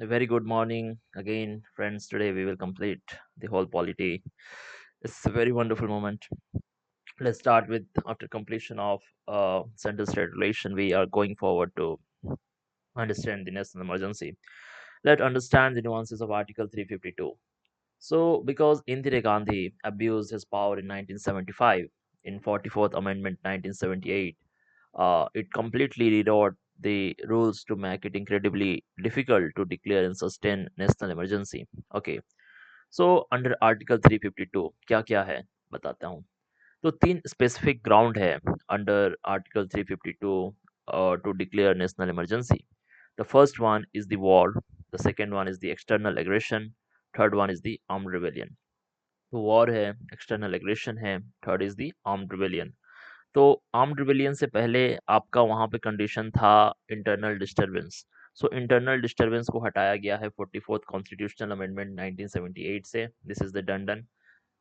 A very good morning again, friends. Today we will complete the whole polity. It's a very wonderful moment. Let's start with after completion of central state relation, we are going forward to understand the national emergency. Let's understand the nuances of Article 352. So, because Indira Gandhi abused his power in 1975, in 44th Amendment 1978, it completely rewrote the rules to make it incredibly difficult to declare and sustain national emergency. Okay, so under Article 352 क्या क्या है बताता हूँ. तो तीन specific ground है under article 352 to declare national emergency. The first one is the war, the second one is the external aggression, third one is the armed rebellion. तो war है, एक्सटर्नल एग्रेशन है, third is the armed rebellion. तो armed rebellion से पहले आपका वहां पे condition था internal disturbance. So internal disturbance को हटाया गया है 44th कॉन्स्टिट्यूशनल अमेंडमेंट 1978 से. This is the done.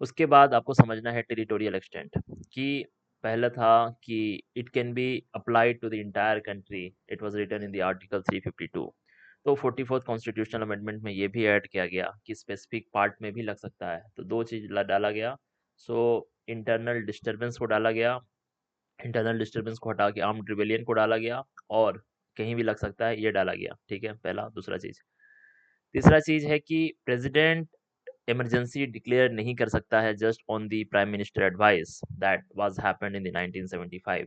उसके बाद आपको समझना है टेरिटोरियल एक्सटेंट कि पहला था कि it can be applied to the entire country. It was written in the article 352. तो 44th कॉन्स्टिट्यूशनल अमेंडमेंट में ये भी ऐड किया गया कि स्पेसिफिक पार्ट में भी लग सकता है. तो दो चीज डाला गया. सो इंटरनल डिस्टरबेंस को डाला गया, इंटरनल डिस्टरबेंस को हटा के आर्म्ड रिबेलियन को डाला गया, और कहीं भी लग सकता है ये डाला गया. ठीक है, पहला. दूसरा चीज, तीसरा चीज है कि प्रेसिडेंट इमरजेंसी डिक्लेयर नहीं कर सकता है just on the prime minister advice that was happened in the 1975.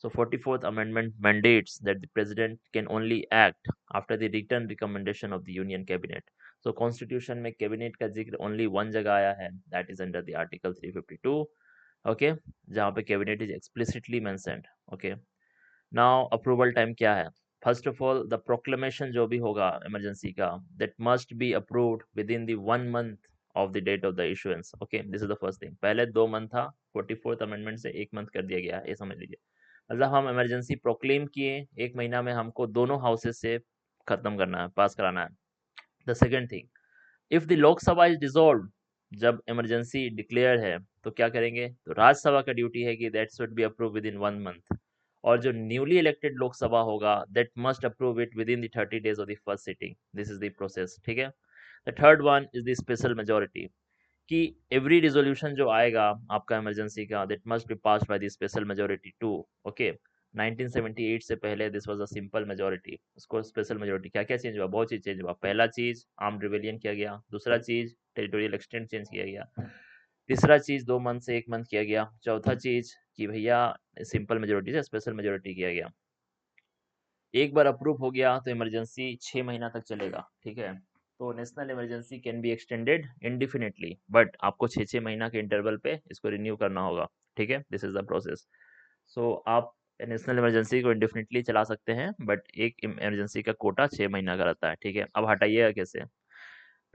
So 44th amendment mandates that the president can only act after the written recommendation of the union cabinet. So constitution में cabinet का जिक्र only one जगह आया है, that is under the article 352. okay, जहाँ पे cabinet is explicitly mentioned. okay, now approval time क्या है. First of all the proclamation जो भी होगा इमरजेंसी का, that must be approved within the 1 month of the date of the issuance. Okay, this is the first thing. पहले 2 month था, 44th amendment से 1 month कर दिया गया है, ये समझ लीजिए. मतलब हम इमरजेंसी प्रोक्लेम किए, 1 महीना में हमको दोनों हाउसेस से खत्म करना है, पास कराना है. The second thing, if the Lok Sabha is dissolve, जब इमरजेंसी डिक्लेयर है तो क्या करेंगे, तो राज्यसभा का ड्यूटी है कि that should be approve with in 1 month. और जो न्यूली इलेक्टेड लोकसभा होगा that must approve it with in the 30 days of the first sitting. This is the process. ठीक है. The third one is the special majority, कि every resolution जो आएगा आपका emergency का, that must be passed by the special majority to. Okay, 1978 से पहले this was a simple majority. उसको स्पेशल मेजोरिटी. क्या क्या चेंज हुआ, बहुत चीज चेंज हुआ. पहला चीज आर्म्ड रिबेलियन किया गया, दूसरा चीज टेरिटोरियल एक्सटेंट चेंज किया गया, तीसरा चीज 2 month से 1 month किया गया, चौथा चीज कि भैया सिंपल मेजोरिटी से स्पेशल मेजोरिटी किया गया. एक बार अप्रूव हो गया तो इमरजेंसी 6 महीना तक चलेगा. ठीक है. तो national emergency can be extended indefinitely, but आपको 6 महीना के इंटरवल पे इसको रिन्यू करना होगा. ठीक है, दिस इज द प्रोसेस. सो आप नेशनल इमरजेंसी को इंडिफिनिटली चला सकते हैं, बट एक इमरजेंसी का कोटा 6 महीना का रहता है. ठीक है. अब हटाइएगा कैसे.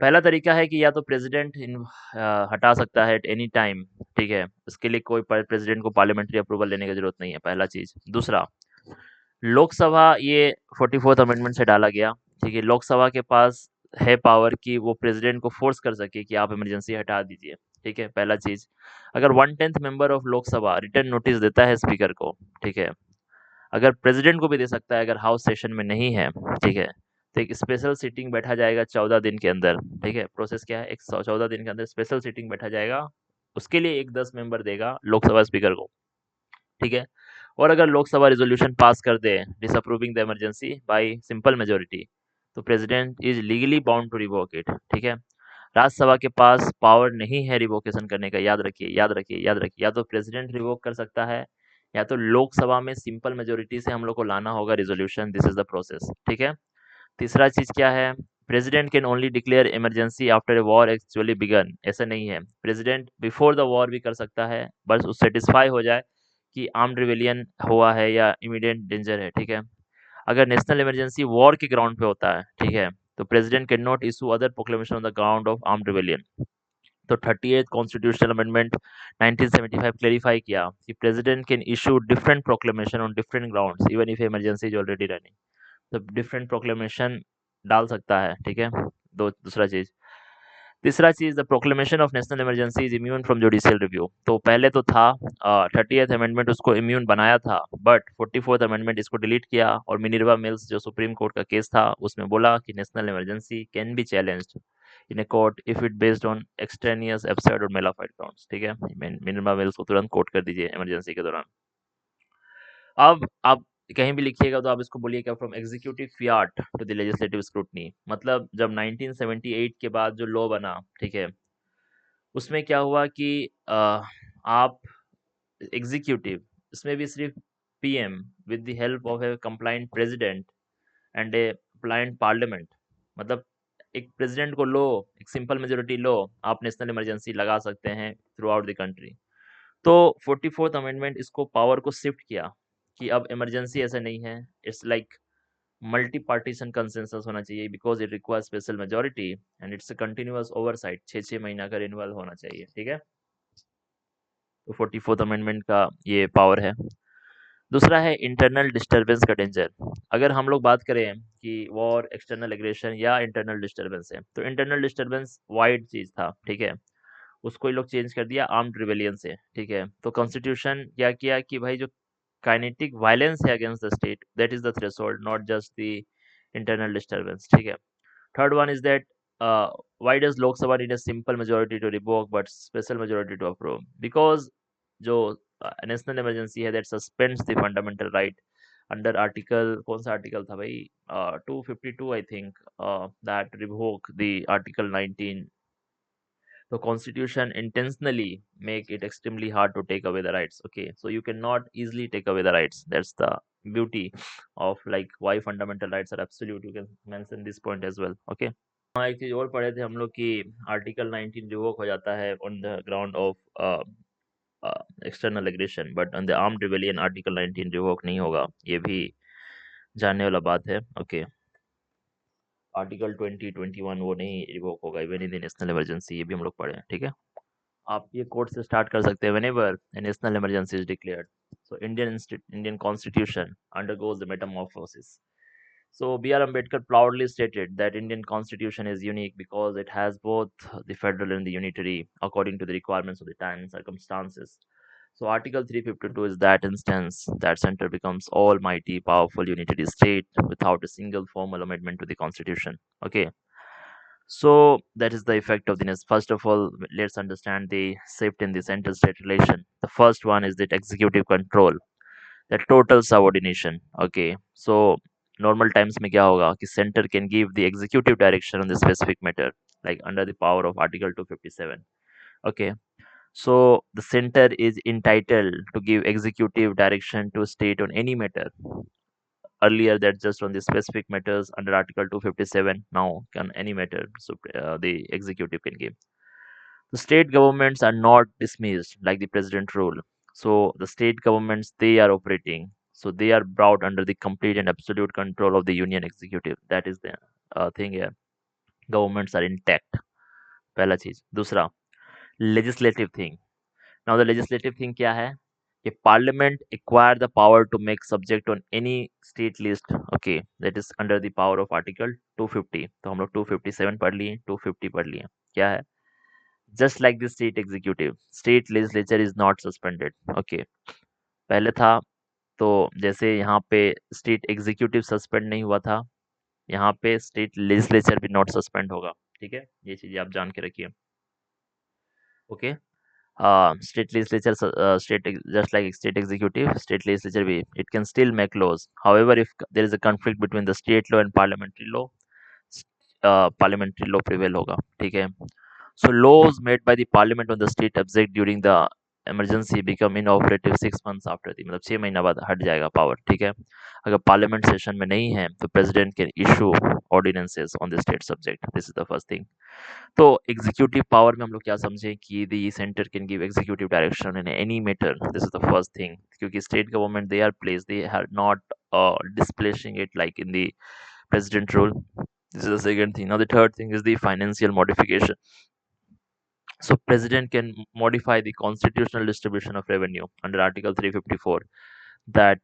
पहला तरीका है कि या तो प्रेसिडेंट हटा सकता है एट एनी टाइम. ठीक है, उसके लिए कोई प्रेसिडेंट को पार्लियामेंट्री अप्रूवल लेने की जरूरत नहीं है, पहला चीज. दूसरा, लोकसभा, ये 44th अमेंडमेंट से डाला गया. ठीक है, लोकसभा के पास है पावर कि वो प्रेसिडेंट को फोर्स कर सके कि आप इमरजेंसी हटा दीजिए. ठीक है, पहला चीज. अगर 1/10 member of Lok Sabha return notice देता है स्पीकर को, ठीक है, अगर प्रेसिडेंट को भी दे सकता है अगर हाउस सेशन में नहीं है. ठीक है, तो एक स्पेशल सीटिंग बैठा जाएगा 14 दिन के अंदर. ठीक है, प्रोसेस क्या है, एक 14 दिन के अंदर स्पेशल सीटिंग बैठा जाएगा. उसके लिए एक 10 मेंबर देगा लोकसभा स्पीकर को. ठीक है. और अगर लोकसभा रिजोल्यूशन पास कर दे disapproving the emergency by simple majority, तो president is legally bound to revoke it. ठीक है. राज्यसभा के पास पावर नहीं है रिवोकेशन करने का, याद रखिए, याद रखिए, याद रखिए. या तो प्रेसिडेंट रिवोक कर सकता है, या तो लोकसभा में सिंपल मेजोरिटी से हम लोग को लाना होगा resolution. This is the process. ठीक है. तीसरा चीज क्या है, president can only declare emergency after a war actually began. ऐसा नहीं है, प्रेसिडेंट बिफोर द वॉर भी कर सकता है, बस उस सेटिस्फाई हो जाए कि आर्म्ड रिवेलियन हुआ है या इमीडिएट डेंजर है. ठीक है. अगर नेशनल इमरजेंसी वॉर के ग्राउंड पे होता है, ठीक है, तो president can not issue other proclamation on the ground of armed rebellion. तो 38th कॉन्स्टिट्यूशनल अमेंडमेंट 1975 क्लेरिफाई किया कि president can issue different proclamation on different grounds even if emergency is already running. तो डिफरेंट प्रोक्लेमेशन डाल सकता है. ठीक है. दूसरा चीज, तीसरा चीज, the proclamation of national emergency is immune from judicial review. तो पहले तो था 30th अमेंडमेंट उसको इम्यून बनाया था, बट 44th अमेंडमेंट इसको डिलीट किया, और मिनर्वा मिल्स जो सुप्रीम कोर्ट का केस था उसमें बोला कि national emergency can B challenged in a court if it based on extraneous absurd और मेलाफाइड ग्राउंड्स। ठीक है, मिनर्वा मिल्स को तुरंत कोर्ट कर दीजिए इमरजेंसी के दौरान। अब आप कहीं भी लिखिएगा तो आप इसको बोलिएगा from executive fiat to the legislative scrutiny. मतलब जब 1978 के बाद जो लॉ बना, ठीक है, उसमें क्या हुआ कि आप एग्जीक्यूटिव, इसमें भी सिर्फ PM with the help of a compliant president and a compliant parliament, मतलब एक प्रेसिडेंट को लो, एक सिंपल मेजोरिटी लो, आप नेशनल इमरजेंसी लगा सकते हैं थ्रू आउट द कंट्री। तो 44th अमेंडमेंट इसको पावर को शिफ्ट किया कि अब इमरजेंसी ऐसा नहीं है, it's like multi partition consensus होना चाहिए because it requires special majority and it's a continuous oversight, 6 महीना का रिन्यूअल होना चाहिए। ठीक है, तो 44th अमेंडमेंट का ये पावर है। दूसरा है इंटरनल डिस्टरबेंस का डेंजर। अगर हम लोग बात करें कि वॉर, एक्सटर्नल एग्रेशन या इंटरनल डिस्टरबेंस है, तो इंटरनल डिस्टरबेंस वाइड चीज था, ठीक है, उसको ये लोग चेंज कर दिया आर्म्ड रिवेलियन से। ठीक है, तो कॉन्स्टिट्यूशन क्या किया कि भाई जो काइनेटिक वायलेंस है against the state, that is the threshold, not just the internal disturbance. ठीक है, third one is that why does Lok Sabha need a simple majority to revoke but special majority to approve? Because जो national emergency है that suspends the fundamental right under article, कौन सा article था भाई, 252 I think, that revoke the article 19। the constitution intentionally make it extremely hard to take away the rights. Okay, so you cannot easily take away the rights. That's the beauty of like why fundamental rights are absolute. You can mention this point as well. Okay, हाँ, एक चीज और पढ़े थे हम लोग कि article 19 revoke हो जाता है on the ground of external aggression, but on the armed rebellion article 19 revoke नहीं होगा, ये भी जानने वाला बात है। ओके, आर्टिकल 2021 वो नहीं रिवोक होगा even in the national emergency, ये भी हम लोग पढ़े हैं। ठीक है, आप ये कोर्ट से स्टार्ट कर सकते हैं whenever A national emergency is declared. So Indian constitution undergoes the Metamorphosis. So B.R. Ambedkar proudly stated that Indian constitution is unique because it has both the federal and the unitary according to the requirements of the time and circumstances. So Article 352 is that instance that center becomes almighty, powerful, unitary state without a single formal amendment to the constitution. Okay. So that is the effect of the nest. First of all, let's understand the shift in the center state relation. The first one is that executive control, the total subordination. Okay, so normal times में क्या होगा कि center can give the executive direction on the specific matter, like under the power of Article 257. Okay, so the center is entitled to give executive direction to state on any matter. Earlier, that just on the specific matters under Article 257. Now, can any matter so the executive can give. The state governments are not dismissed like the president rule. So the state governments they are operating. So they are brought under the complete and absolute control of the union executive. That is the thing here. Governments are intact. पहला चीज। दूसरा, legislative thing. Now the legislative thing क्या है कि parliament acquire the power to make subject on any state list. Okay, that is under the power of article 250. तो हम लोग 257 पढ़ लिए, 250 पढ़ लिए। क्या है? Just like the state executive, state legislature is not suspended. Okay, पहले था तो जैसे यहाँ पे स्टेट एग्जीक्यूटिव सस्पेंड नहीं हुआ था, यहाँ पे स्टेट लेजिस्लेचर भी नॉट सस्पेंड होगा। ठीक है, ये चीजें आप जान के रखिए। Okay, state legislature, just like state executive, state legislature it can still make laws. However, if there is a conflict between the state law and parliamentary law, parliamentary law prevail होगा। ठीक है, so laws made by the parliament on the state object during the emergency become inoperative 6 months after the, मतलब 6 महीना बाद हट जाएगा power. ठीक है, अगर पार्लियामेंट सेशन में नहीं है तो president can issue ordinances on the state subject. This is the first thing. तो एग्जीक्यूटिव पावर में हम लोग क्या समझे कि the centre can give executive direction in any matter. This is the first thing, क्योंकि state government they are place, they are not displacing it like in the president rule. This is the second thing. Now the third thing is the financial modification. So president can modify the constitutional distribution of revenue under article 354, that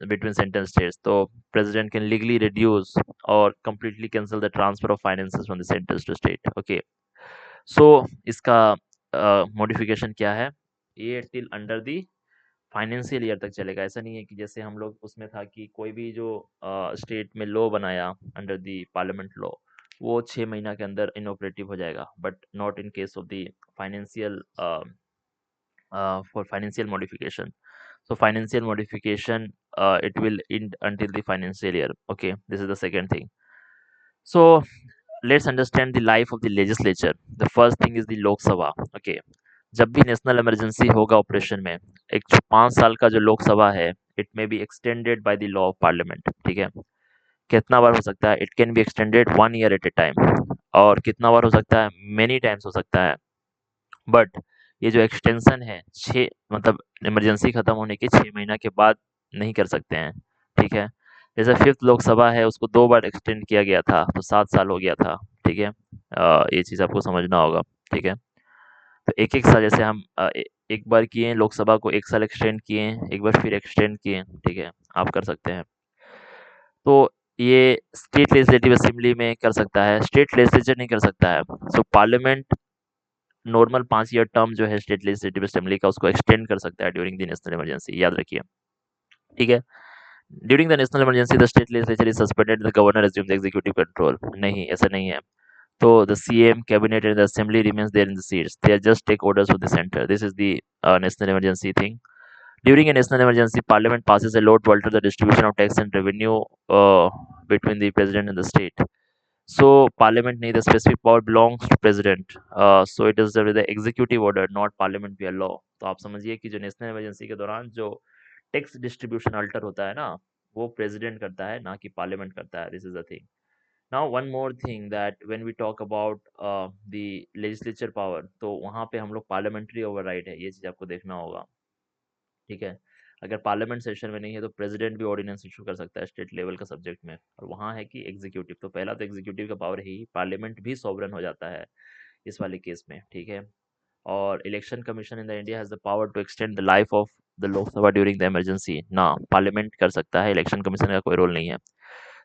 between central states. So president can legally reduce or completely cancel the transfer of finances from the centers to state. Okay, सो इसका modification क्या है, ये till under the financial year तक चलेगा। ऐसा नहीं है कि जैसे हम लोग उसमें था कि कोई भी जो स्टेट में लॉ बनाया अंडर दी पार्लियामेंट लॉ, वो 6 महीना के अंदर इनऑपरेटिव हो जाएगा, but not in case of the financial for financial modification. So financial modification, it will end until the financial year. Okay, this is the second thing. So let's understand the life of the legislature. The first thing is the Lok Sabha. Okay, जब भी national emergency होगा operation में, एक जो 5 साल का जो लोकसभा है, it may be extended by the law of parliament. ठीक है, कितना बार हो सकता है, it can be extended 1 year eight A time, और कितना बार हो सकता है, मेनी टाइम्स हो सकता है। बट ये जो एक्सटेंशन है, 6 मतलब इमरजेंसी खत्म होने के 6 महीना के बाद नहीं कर सकते हैं। ठीक है, जैसे फिफ्थ लोकसभा है, उसको 2 बार एक्सटेंड किया गया था, तो 7 साल हो गया था। ठीक है, ये चीज़ आपको समझना होगा। ठीक है, तो एक एक साल जैसे हम एक बार किए लोकसभा को, 1 साल एक्सटेंड किए, एक बार फिर एक्सटेंड किए। ठीक है, आप कर सकते हैं। तो ये स्टेट लेजिस्लेटिव असेंबली में कर सकता है, स्टेट लेजिस्लेचर नहीं कर सकता है। So parliament normal 5 year term जो है स्टेट लेजिस्लेटिव असेंबली का, उसको एक्सटेंड कर सकता है ड्यूरिंग द नेशनल इमरजेंसी, याद रखिए। ठीक है, during the national emergency the state legislature is suspended, the governor assume the executive control. नहीं, ऐसा नहीं है। तो the CM cabinet and the assembly remains there in the seats, they just take orders of the centre. This is the national emergency thing. During a national emergency, Parliament passes a law to alter the distribution of tax and revenue between the president and the state. So, Parliament need the specific power belongs to president. So it is the executive order, not Parliament via law. तो आप समझिए कि जो national emergency के दौरान जो tax distribution alter होता है ना, वो प्रेसिडेंट करता है, ना कि पार्लियामेंट करता है। This is the thing. Now one more thing that when we talk about the legislature power, तो वहाँ पे हम लोग पार्लियामेंट्री ओवरराइड है, ये चीज़ आपको देखना होगा। ठीक है, अगर पार्लियामेंट सेशन में नहीं है तो प्रेसिडेंट भी ऑर्डिनेंस इशू कर सकता है स्टेट लेवल का सब्जेक्ट में, और वहाँ है कि एग्जीक्यूटिव, तो पहला तो एग्जीक्यूटिव का पावर है ही, पार्लियामेंट भी सॉवरन हो जाता है इस वाले केस में। ठीक है, और election commission in the India has the power to extend the life of the Lok Sabha during the emergency ना, पार्लियामेंट कर सकता है, इलेक्शन कमीशन का कोई रोल नहीं है।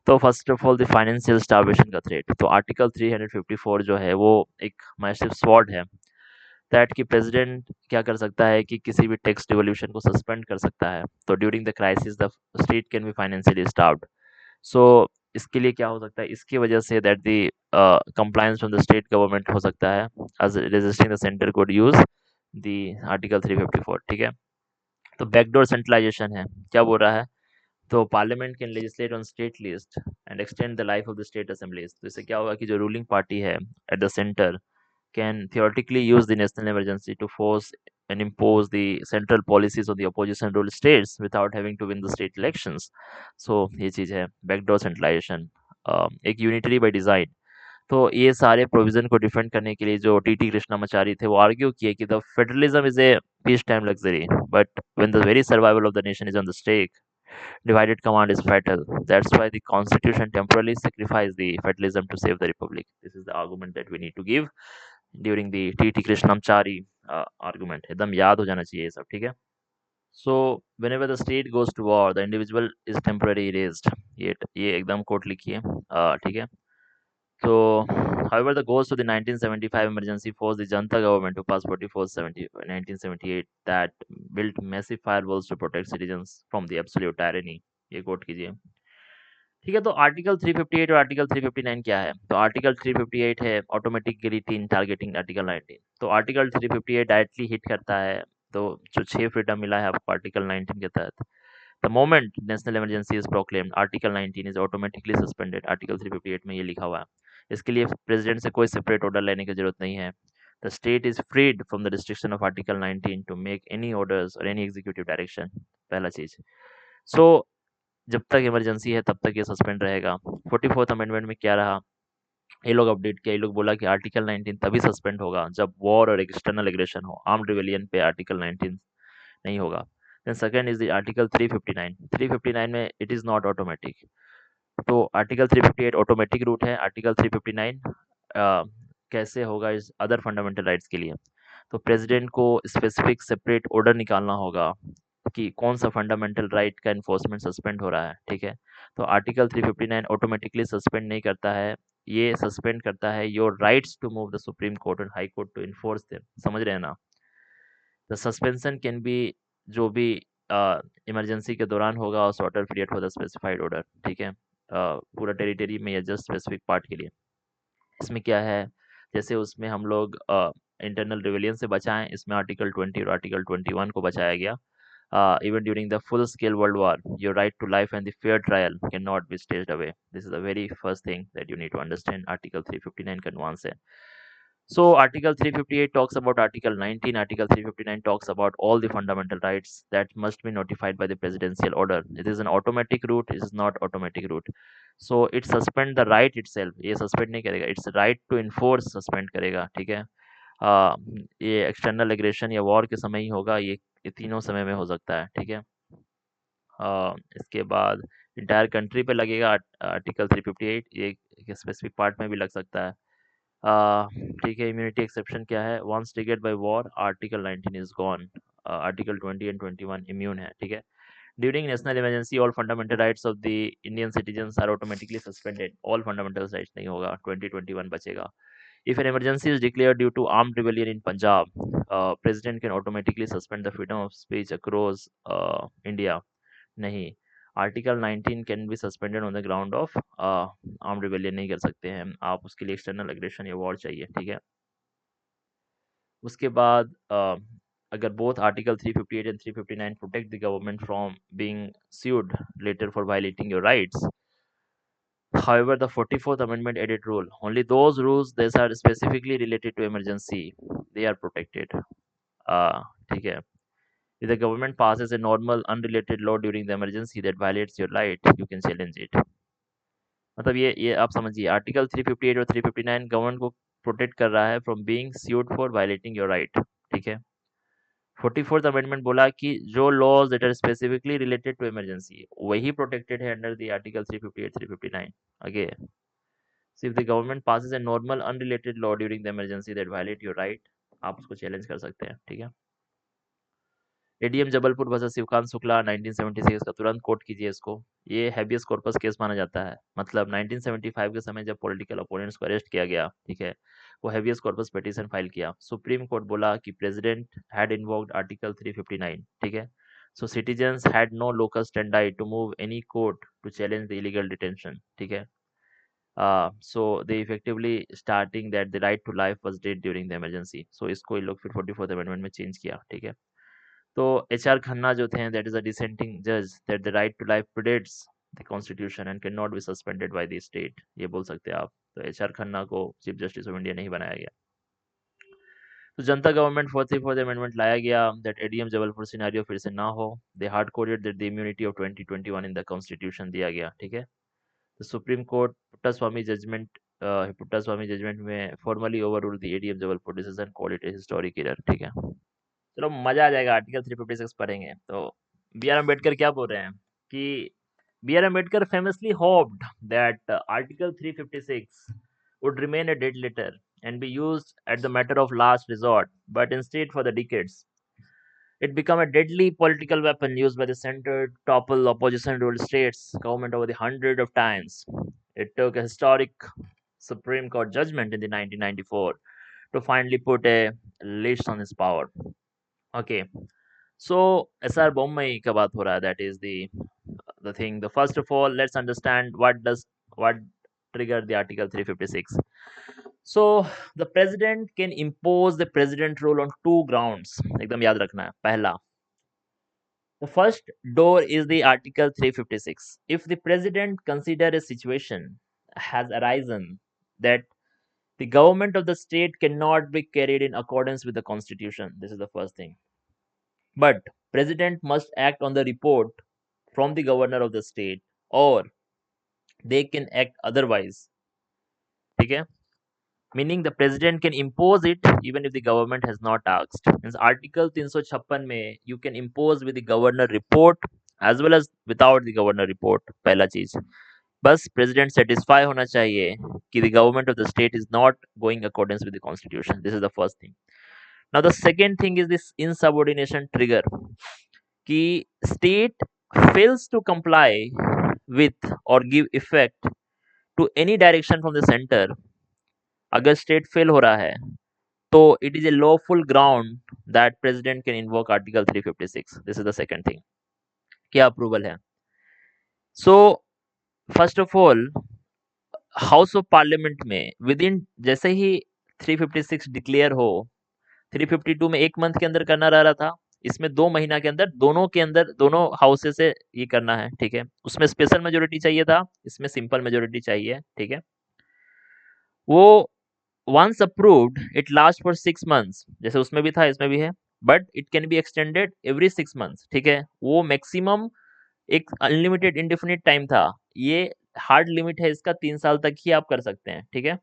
तो first of all the financial starvation का थ्रेट, तो आर्टिकल 354 जो है वो एक मैसिव स्वॉर्ड है, दैट कि प्रेसिडेंट क्या कर सकता है कि किसी भी टैक्स डिवोल्यूशन को सस्पेंड कर सकता है। तो during the crisis the state can be financially starved. So इसके लिए क्या हो सकता है, इसकी वजह से that the compliance from the state government हो सकता है, as resisting the centre code use the article 354। ठीक है, तो बैकडोर सेंट्रलाइजेशन है, क्या बोल रहा है, तो parliament can legislate on state list and extend the life of the state assemblies. तो इससे क्या होगा कि जो रूलिंग पार्टी है at the centre can theoretically use the national emergency to force and impose the central policies of the opposition ruled states without having to win the state elections. So ये चीज़ है backdoor centralization, एक unitary by design। तो ये सारे provision को defend करने के लिए जो टी कृष्णामाचारी थे, वो आर्ग्यू किए कि the federalism is a peace time luxury, but when the very survival of the nation is on the stake, divided command is fatal. That's why the constitution temporarily sacrificed the federalism to save the republic. This is the argument that we need to give during T T Krishnamachari argument. एकदम याद हो जाना चाहिए ये सब। ठीक है, so whenever the state goes to war the individual is temporary erased, ये एकदम कोट लिखिए। ठीक है, so however the goals to the 1975 emergency forced the Janata government to pass 1978 that built massive firewalls to protect citizens from the absolute tyranny। ये coat कीजिए। ठीक है, तो आर्टिकल 358 और आर्टिकल 359 क्या है, तो आर्टिकल 358 है ऑटोमेटिक गिलीटिन टारगेटिंग आर्टिकल 19। तो आर्टिकल 358 डायरेक्टली हिट करता है, तो जो 6 फ्रीडम मिला है आपको आर्टिकल 19 के तहत, the moment national emergency is proclaimed article 19 is automatically suspended. Article 358 में ये लिखा हुआ है। इसके लिए प्रेसिडेंट से कोई सेपरेट ऑर्डर लेने की जरूरत नहीं है। The state is freed from the restriction of article 19 to make any orders और एनी एग्जीक्यूटिव डायरेक्शन, पहला चीज। सो जब तक इमरजेंसी है तब तक ये सस्पेंड रहेगा। 44th अमेंडमेंट में क्या रहा, ये लोग अपडेट किया, ये लोग बोला कि आर्टिकल 19 तभी सस्पेंड होगा जब वॉर और एक्सटर्नल एग्रेशन हो, आर्म्ड रिवेलियन पे आर्टिकल 19 नहीं होगा। Then second is the article 359। 359 में इट इज नॉट ऑटोमेटिक, तो आर्टिकल 358 ऑटोमेटिक रूट है, आर्टिकल 359 कैसे होगा इस अदर फंडामेंटल राइट्स के लिए, तो प्रेसिडेंट को स्पेसिफिक सेपरेट ऑर्डर निकालना होगा कि कौन सा फंडामेंटल राइट का इन्फोर्समेंट सस्पेंड हो रहा है। ठीक है, तो आर्टिकल 359 ऑटोमेटिकली सस्पेंड नहीं करता है, ये सस्पेंड करता है your rights to move the supreme court and high court to enforce them. समझ रहे हैं ना? द सस्पेंशन कैन बी, जो भी इमरजेंसी के दौरान होगा, और shorter period for the specified order. ठीक है, पूरा टेरिटरी में या जस्ट स्पेसिफिक पार्ट के लिए। इसमें क्या है, जैसे उसमें हम लोग इंटरनल रिवेलियन से बचाएं, इसमें आर्टिकल 20 और आर्टिकल 21 को बचाया गया। Even during the full-scale World War, your right to life and the fair trial cannot be staged away. This is the very first thing that you need to understand. Article 359 का nuance है. So Article 358 talks about Article 19. Article 359 talks about all the fundamental rights that must be notified by the presidential order. It is an automatic route. It is not automatic route. So it suspend the right itself. ये suspend नहीं करेगा. It's right to enforce suspend करेगा. ठीक है. ये external aggression या war के समय ही होगा। ये तीनों समय में हो सकता है। ठीक है। इसके बाद इंटायर कंट्री पे लगेगा आर्टिकल 358। ये स्पेसिफिक पार्ट में भी लग सकता है। ठीक है। इम्यूनिटी एक्सेप्शन क्या है? Once triggered by war article 19 is gone. Article 20 and 21 immune है। ठीक है। During national emergency all fundamental rights of the Indian citizens are automatically suspended. All fundamental rights नहीं होगा, 2021 बचेगा। If an emergency is declared due to armed rebellion in Punjab, president can automatically suspend the freedom of speech across India. नहीं, article 19 can be suspended on the ground of arm rebellion नहीं कर सकते हैं आप, उसके लिए external aggression या war चाहिए। ठीक है। उसके बाद अगर both article 358 and 359 protect the government from being sued later for violating your rights. However, the 44th Amendment added rule. Only those rules that are specifically related to emergency, they are protected. ठीक है। If the government passes a normal unrelated law during the emergency that violates your right, you can challenge it. मतलब ये आप समझिए, article 358 और 359 government को protect कर रहा है from being sued for violating your right. ठीक है। 44th अमेंडमेंट बोला कि जो laws that are specifically related to emergency वही प्रोटेक्टेड है under the article 358 359। Again, so if the government passes a normal unrelated law during the emergency that violate your right, आप उसको challenge कर सकते हैं। ठीक है। एडीएम जबलपुर वर्सेस शिवकांत शुक्ला 1976 का तुरंत कोट कीजिए इसको। ये हैबियस कॉर्पस केस माना जाता है। मतलब 1975 के समय जब पॉलिटिकल अपोनेंट्स को अरेस्ट किया गया, ठीक है, वो हैबियस कॉर्पस पिटीशन फाइल किया। सुप्रीम कोर्ट बोला कि प्रेसिडेंट हैड इन्वोक्ड आर्टिकल 359। ठीक है। So citizens had no locus standard to move any court to challenge the illegal detention. ठीक है। So they effectively starting that the right to life was dead during the emergency. So इसको ये लोग फिर 44th amendment में change किया। ठीक है। तो एच.आर. खन्ना जो थे, that is a dissenting judge, that the right to life predates the constitution and cannot be suspended by the state, ये बोल सकते हैं आप। तो एच.आर. खन्ना को चीफ जस्टिस ऑफ इंडिया नहीं बनाया गया। तो जनता गवर्नमेंट 44th अमेंडमेंट लाया गया दैट एडीएम जबलपुर सिनेरियो फिर से ना हो। They hard coded that the immunity of 2021 in the constitution दिया गया। ठीक है। तो सुप्रीम कोर्ट पुट्टास्वामी जजमेंट में formally overrule the ADM Jabalpur decision, call it a historic error. ठीक है। चलो मजा आ जाएगा, आर्टिकल 356 पढ़ेंगे तो। बी आर अम्बेडकर क्या बोल रहे हैं कि B R Ambedkar famously hoped that article 356 would remain a dead letter and be used at the matter of last resort, but instead for the decades it became a deadly political weapon used by the center to topple opposition ruled states government over the hundred of times. It took a historic Supreme Court judgment in the 1994 to finally put a leash on his power. Okay, so SR Bommai का बात हो रहा है, that is the thing. The first of all, let's understand what triggered the Article 356. So the president can impose the president rule on two grounds. एकदम याद रखना है। पहला, the first door is the Article 356. If the president consider a situation has arisen that the government of the state cannot be carried in accordance with the constitution, this is the first thing. But president must act on the report from the governor of the state, or they can act otherwise. ठीक है। Meaning the president can impose it even if the government has not asked. Means Article 356 में you can impose with the governor report as well as without the governor report. पहला चीज, बस president satisfy होना चाहिए कि the government of the state is not going accordance with the constitution. This is the first thing. Now the second thing is this insubordination trigger, कि state fails to comply with or give effect to any direction from the centre, अगर state fail हो रहा है तो it is a lawful ground that president can invoke article 356. This is the second thing, क्या approval है. So first of all, house of parliament में within जैसे ही 356 डिक्लेयर हो, 352 में 1 मंथ के अंदर करना रह रहा था, इसमें 2 महीना के अंदर दोनों हाउसेस से ये करना है, ठीक है. उसमें स्पेशल मेजोरिटी चाहिए था, इसमें सिंपल मेजोरिटी चाहिए, ठीक है. वो once approved it last for 6 months, जैसे उसमें भी था इसमें भी है, but it can be extended every 6 months, ठीक है. वो मैक्सिमम एक अनलिमिटेड इंडेफिनिट टाइम था, ये हार्ड लिमिट है इसका, 3 साल तक ही आप कर सकते हैं, ठीक है.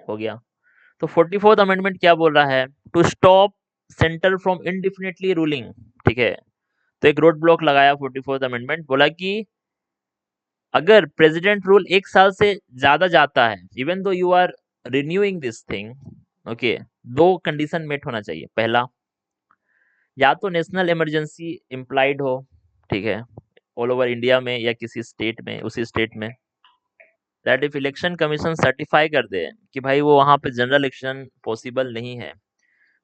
हो गया. तो 44th अमेंडमेंट क्या बोल रहा है, to stop centre from indefinitely ruling, ठीक है. तो एक रोड ब्लॉक लगाया 44th अमेंडमेंट, बोला कि अगर प्रेसिडेंट रूल 1 साल से ज्यादा जाता है, even though you are renewing this thing, okay, 2 condition met होना चाहिए. पहला, या तो नेशनल इमरजेंसी इम्प्लाइड हो, ठीक है, ऑल ओवर इंडिया में या किसी स्टेट में, उसी स्टेट में, that if election commission certify कर दे कि भाई वो वहां पे जनरल इलेक्शन पॉसिबल नहीं है,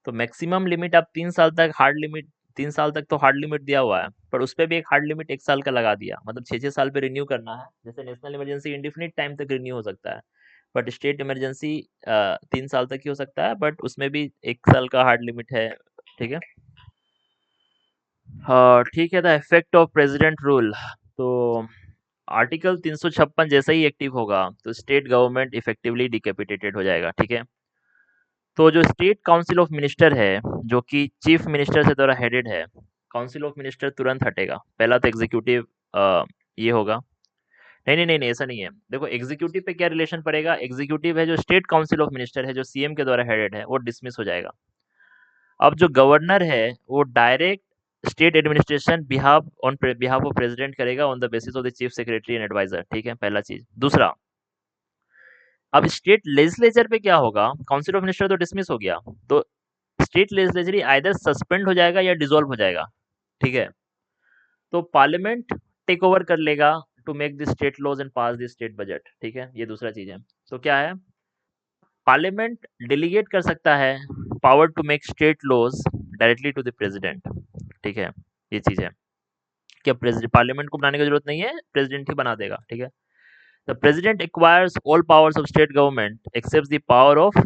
तो मैक्सिमम लिमिट आप 3 साल तक, हार्ड लिमिट 3 साल तक तो हार्ड लिमिट दिया हुआ है, पर उस पर भी एक हार्ड लिमिट 1 साल का लगा दिया, मतलब 6 6 साल पे रिन्यू करना है. जैसे नेशनल इमरजेंसी इंडिफिनिट टाइम तक रिन्यू हो सकता है, बट स्टेट इमरजेंसी 3 साल तक ही हो सकता है, बट उसमें भी 1 साल का हार्ड लिमिट है, ठीक है. हाँ ठीक है. The effect of president rule, तो आर्टिकल 356 जैसे ही एक्टिव होगा तो स्टेट गवर्नमेंट इफेक्टिवली डिकैपिटेटेड हो जाएगा, ठीक है. तो जो स्टेट काउंसिल ऑफ मिनिस्टर है, जो कि चीफ मिनिस्टर से द्वारा हेडेड है, काउंसिल ऑफ मिनिस्टर तुरंत हटेगा. पहला तो एग्जीक्यूटिव ये होगा. नहीं नहीं नहीं नहीं, ऐसा नहीं है. देखो एग्जीक्यूटिव पे क्या रिलेशन पड़ेगा, एग्जीक्यूटिव है जो स्टेट काउंसिल ऑफ मिनिस्टर है, जो सीएम के द्वारा हेडेड है, वो डिसमिस हो जाएगा. अब जो गवर्नर है वो direct state administration behalf on behalf of president करेगा on the basis of the chief secretary and advisor, ठीक है, पहला चीज. दूसरा, अब स्टेट लेजिस्लेचर पे क्या होगा, काउंसिल ऑफ मिनिस्टर तो डिसमिस हो गया, तो स्टेट लेजिस्लेचर आइदर सस्पेंड हो जाएगा या डिसॉल्व हो जाएगा, ठीक है. तो पार्लियामेंट टेक ओवर कर लेगा to make the state laws and pass the state budget, ठीक है. ये दूसरा चीज है. तो क्या है, पार्लियामेंट डेलीगेट कर सकता है power to make state laws directly to the president, ठीक है. ये चीज है कि अब पार्लियामेंट को बनाने की जरूरत नहीं है, प्रेसिडेंट ही बना देगा, ठीक है. The president acquires all powers of state government except the power of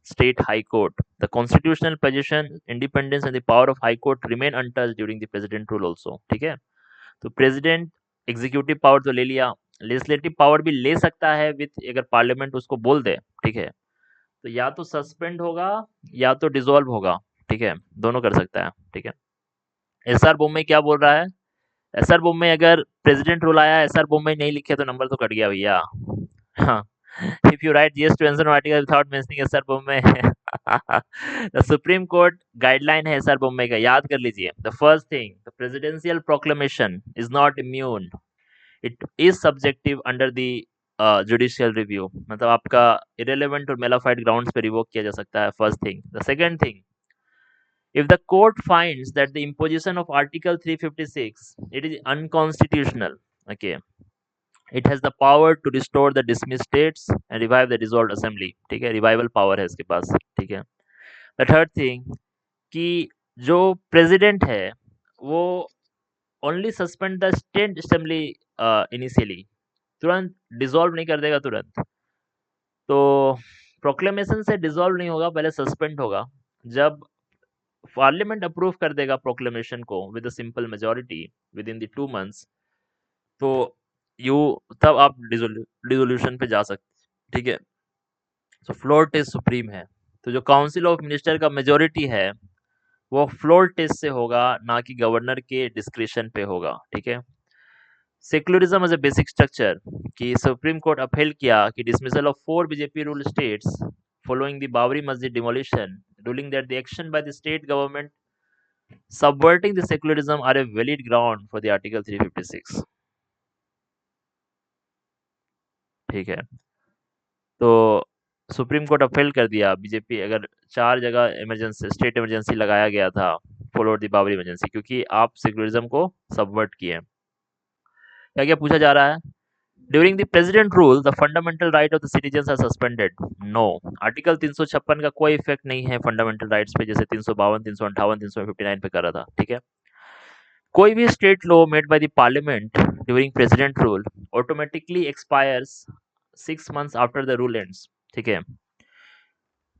state high court. The constitutional position, independence and the power of high court remain untouched during the president rule also, ठीक है. तो president executive power तो ले लिया, legislative power भी ले सकता है विथ, अगर पार्लियामेंट उसको बोल दे, ठीक है. तो या तो सस्पेंड होगा या तो डिसॉल्व होगा, ठीक है, दोनों कर सकता है, ठीक है. एसआर बोम्मई क्या बोल रहा है, एसआर बोम्मई अगर प्रेसिडेंट रूल आया, एसआर बोम्मई नहीं लिखे तो नंबर तो कट गया भैया. हाँ. If you write yes to answer an article without mentioning SR Bombay, the Supreme Court guideline है SR Bombay का, याद कर लीजिए. The first thing, the presidential proclamation is not immune. It is subjective under the judicial review. मतलब आपका irrelevant और malified grounds पे revoke किया जा सकता है. First thing. The second thing, if the court finds that the imposition of Article 356 it is unconstitutional, okay, it has the power to restore the dismissed states and revive the dissolved assembly, ठीक है, revival power है इसके पास, ठीक है. The third thing, कि जो president है वो only suspend the state assembly initially, तुरंत डिसॉल्व नहीं कर देगा तुरंत. तो प्रोक्लेमेशन से डिसॉल्व नहीं होगा, पहले सस्पेंड होगा. जब पार्लियामेंट अप्रूव कर देगा प्रोक्लेमेशन को with a simple majority with in the 2 months, तो यू तब आप डिसोल्यूशन पे जा सकते, ठीक है. तो फ्लोर टेस्ट सुप्रीम है. तो जो काउंसिल ऑफ मिनिस्टर का मेजोरिटी है वो फ्लोर टेस्ट से होगा, ना कि गवर्नर के डिस्क्रिशन पे होगा, ठीक है. Secularism as a basic structure, कि सुप्रीम कोर्ट अपहेल किया कि dismissal of 4 BJP rule states following the Babri Masjid demolition, ruling that the action by the state government subverting the secularism are a valid ground for the Article 356, ठीक है. तो Supreme court अपहेल कर दिया, BJP अगर 4 जगह emergency, state emergency लगाया गया था फॉलोड दी बाबरी इमरजेंसी, क्योंकि आप सेक्युलरिज्म को सबवर्ट किए. क्या क्या पूछा जा रहा है, during the president rule the fundamental right of the citizens are suspended. No, article 356 का कोई इफेक्ट नहीं है फंडामेंटल राइट्स पे, जैसे 352, 358, 359 पे कर रहा था। ठीक है, कोई भी state law made by the parliament during president rule automatically expires 6 months after the rule ends. ठीक है,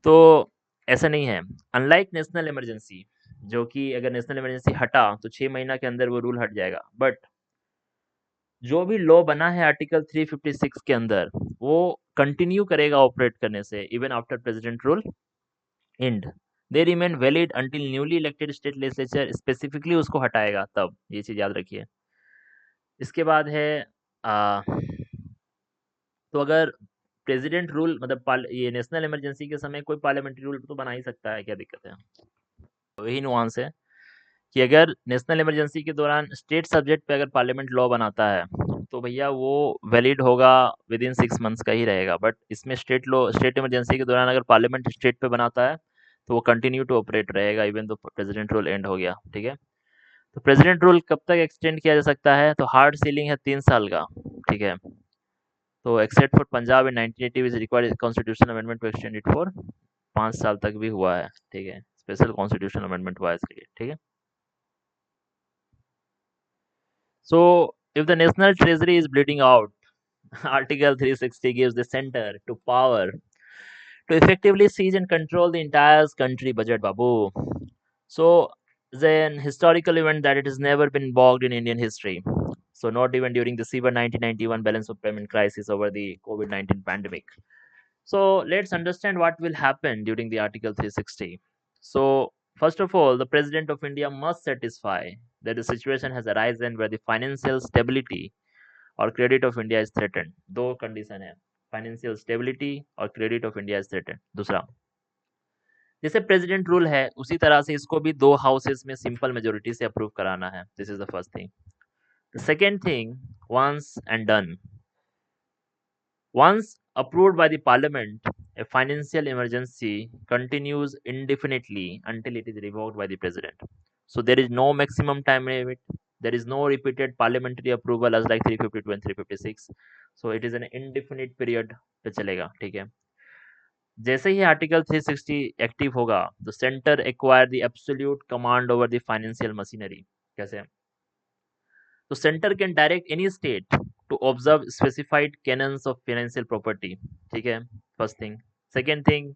तो ऐसा नहीं है, अनलाइक नेशनल इमरजेंसी, जो कि अगर नेशनल इमरजेंसी हटा तो 6 महीना के अंदर वो रूल हट जाएगा, बट जो भी लॉ बना है आर्टिकल 356 के अंदर वो कंटिन्यू करेगा ऑपरेट करने से even after president rule and, they remain valid until newly elected state legislature specifically उसको हटाएगा, तब ये चीज याद रखिए। इसके बाद है आ, तो अगर प्रेसिडेंट रूल मतलब ये नेशनल इमरजेंसी के समय कोई पार्लियामेंट्री रूल तो बना ही सकता है, क्या दिक्कत है। वही नुआंस है कि अगर नेशनल इमरजेंसी के दौरान स्टेट सब्जेक्ट पे अगर पार्लियामेंट लॉ बनाता है तो भैया वो वैलिड होगा, विद इन 6 मंथ्स का ही रहेगा, बट इसमें स्टेट लॉ स्टेट इमरजेंसी के दौरान अगर पार्लियामेंट स्टेट पे बनाता है तो वो कंटिन्यू टू ऑपरेट रहेगा इवन तो प्रेसिडेंट रूल एंड हो गया। ठीक है, तो प्रेसिडेंट रूल कब तक एक्सटेंड किया जा सकता है, तो हार्ड सीलिंग है 3 साल का। ठीक है, तो except for Punjab in 1980 is required constitutional amendment to extend it for 5 साल तक भी हुआ है। ठीक है, स्पेशल कॉन्स्टिट्यूशनल अमेंडमेंट हुआ है इसके लिए। ठीक है, so if the national treasury is bleeding out, Article 360 gives the center to power to effectively seize and control the entire country budget, babu. So an historical event that it has never been bogged in Indian history. So not even during the severe 1991 balance of payment crisis over the COVID-19 pandemic. So let's understand what will happen during the Article 360. So first of all, the President of India must satisfy that the situation has arisen where the financial stability और credit of India is threatened. दो condition है, financial stability और credit of India is threatened. दूसरा, जैसे president rule है उसी तरह से इसको भी दो हाउसेस में सिंपल मेजोरिटी से अप्रूव कराना है। This is the first thing. The second thing, once and done, once approved by the parliament, a financial emergency continues indefinitely until it is revoked by the president. So there is no maximum time limit. There is no repeated parliamentary approval as like 352 and 356. So it is an indefinite period पे चलेगा। ठीक है, जैसे ही article 360 active होगा तो centre acquire the absolute command over the financial machinery. कैसे, तो centre can direct any state to observe specified canons of financial property. ठीक है, first thing. Second thing,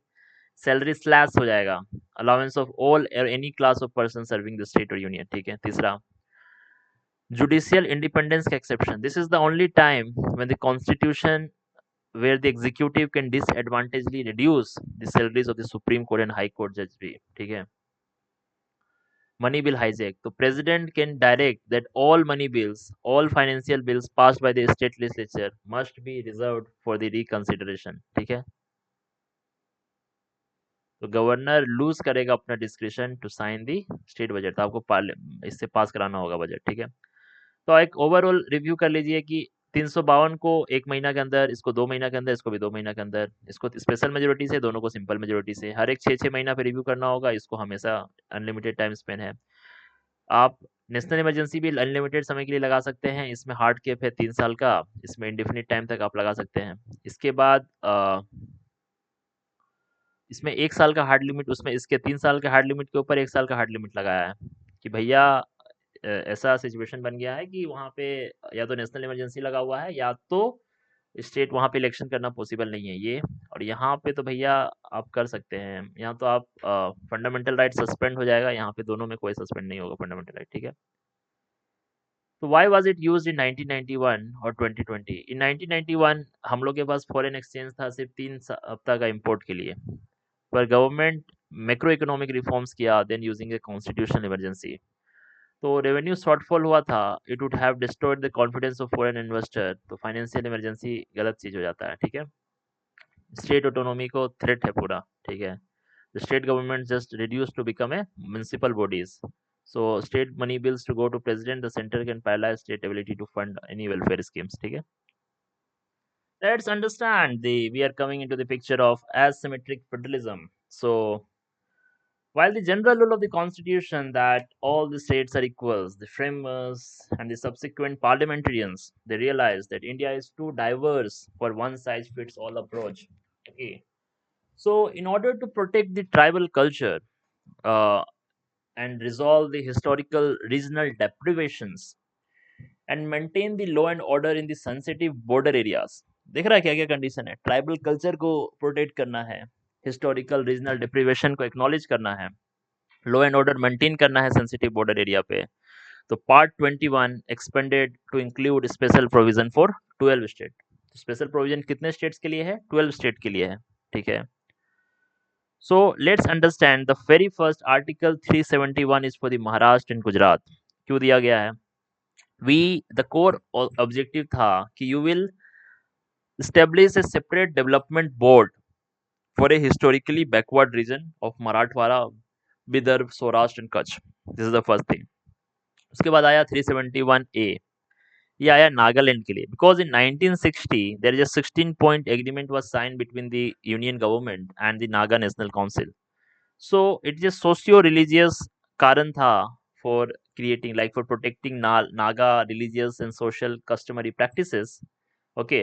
salary slash हो जाएगा, अलाउंस ऑफ ऑल और any class of person serving the state और union. ठीक है, तीसरा, जुडिशियल इंडिपेंडेंस का exception, this is the only time when the constitution where the executive can disadvantageously reduce the salaries of the supreme court and high court judge भी। ठीक है, money bill hijack, तो president can direct that all money bills, all financial bills passed by the state legislature must be reserved for the reconsideration। ठीक है, तो governor lose करेगा अपना discretion to sign the state budget, तो आपको इससे पास कराना होगा बजट। ठीक है, तो एक ओवरऑल रिव्यू कर लीजिए कि 352 को 1 महीना के अंदर, इसको 2 महीना के अंदर, इसको भी 2 महीना के अंदर, इसको स्पेशल मेजोरिटी से, दोनों को सिंपल मेजोरिटी से, हर एक 6-6 महीना पे रिव्यू करना होगा, इसको हमेशा अनलिमिटेड टाइम स्पेन है। आप नेशनल इमरजेंसी भी अनलिमिटेड समय के लिए लगा सकते हैं, इसमें हार्ड कैप है 3 साल का, इसमें इंडेफिनिट टाइम तक आप लगा सकते हैं। इसके बाद इसमें 1 साल का हार्ड लिमिट, उसमें इसके 3 साल के हार्ड लिमिट के ऊपर 1 साल का हार्ड लिमिट लगाया है कि भैया ऐसा सिचुएशन बन गया है कि वहाँ पे या तो नेशनल इमरजेंसी लगा हुआ है या तो स्टेट वहाँ पे इलेक्शन करना पॉसिबल नहीं है ये, और यहाँ पे तो भैया आप कर सकते हैं, यहाँ तो आप फंडामेंटल राइट सस्पेंड हो जाएगा, यहाँ पे दोनों में कोई सस्पेंड नहीं होगा फंडामेंटल राइट। ठीक है, तो why was it used in 1991 और 2020? इन 1991 हम लोग के पास फॉरेन एक्सचेंज था सिर्फ 3 हफ्ता का इंपोर्ट के लिए, पर गवर्नमेंट मैक्रो इकोनॉमिक रिफॉर्म्स किया then using a constitutional emergency, तो रेवेन्यू शॉर्टफॉल हुआ था, it would have destroyed the confidence of foreign investor, तो फाइनेंशियल इमरजेंसी गलत चीज हो जाता है। ठीक है, स्टेट ऑटोनॉमी को थ्रेट है पूरा। ठीक है, the state government just reduce to become a municipal bodies, so state money bills to go to president, the center can paralyze state ability to fund any welfare schemes। ठीक है, let's understand the we are coming into the picture of asymmetric federalism। So While the general rule of the constitution that all the states are equals, the framers and the subsequent parliamentarians they realized that India is too diverse for one size fits all approach. Okay, so in order to protect the tribal culture uh, and resolve the historical regional deprivations and maintain the law and order in the sensitive border areas. देख रहा है क्या क्या condition है, tribal culture को protect करना है, historical regional deprivation को एक्नॉलेज करना है, लॉ एंड ऑर्डर मेंटेन करना है सेंसिटिव बॉर्डर एरिया पे। तो part 21 expanded to include special provision for 12 state. Special provision कितने स्टेट्स के लिए है? 12 स्टेट के लिए है। ठीक है, so let's understand the very first article 371 is for the Maharashtra and Gujarat. क्यों दिया गया है? वी द कोर ऑब्जेक्टिव था कि you will establish a separate development board for a historically backward region of Marathwada, Vidarbh, Saurashtra and Kutch. This is the first thing. उसके बाद आया 371A, ये आया नागालैंड के लिए, because in 1960 there is a 16 point agreement was sign between the union government and the Naga national council. So it is socio religious कारण था for creating like for protecting Naga religious and social customary practices. Okay,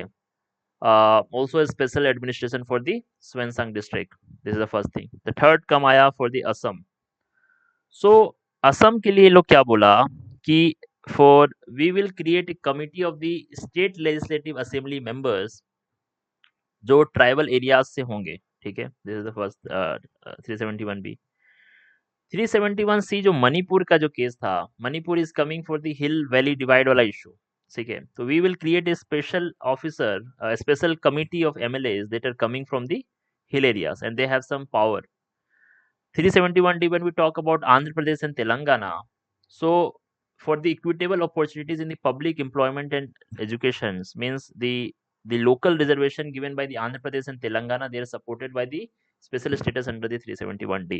also a special administration for the Swensang district. This is the first thing. The third come आया for the Assam. So Assam के लिए ये लोग क्या बोला कि for we will create a committee of the state legislative assembly members जो tribal areas से होंगे। ठीक है, this is the first 371B। 371C जो मणिपुर का जो केस था, Manipur is coming for the hill valley divide वाला इशू। ठीक है, तो we will create a special officer special committee of MLAs that are coming from the hill areas and they have some power. 371D when we talk about Andhra Pradesh and Telangana. So for the equitable opportunities in the public employment and education means the local reservation given by the Andhra Pradesh and Telangana, they are supported by the special status under the 371D.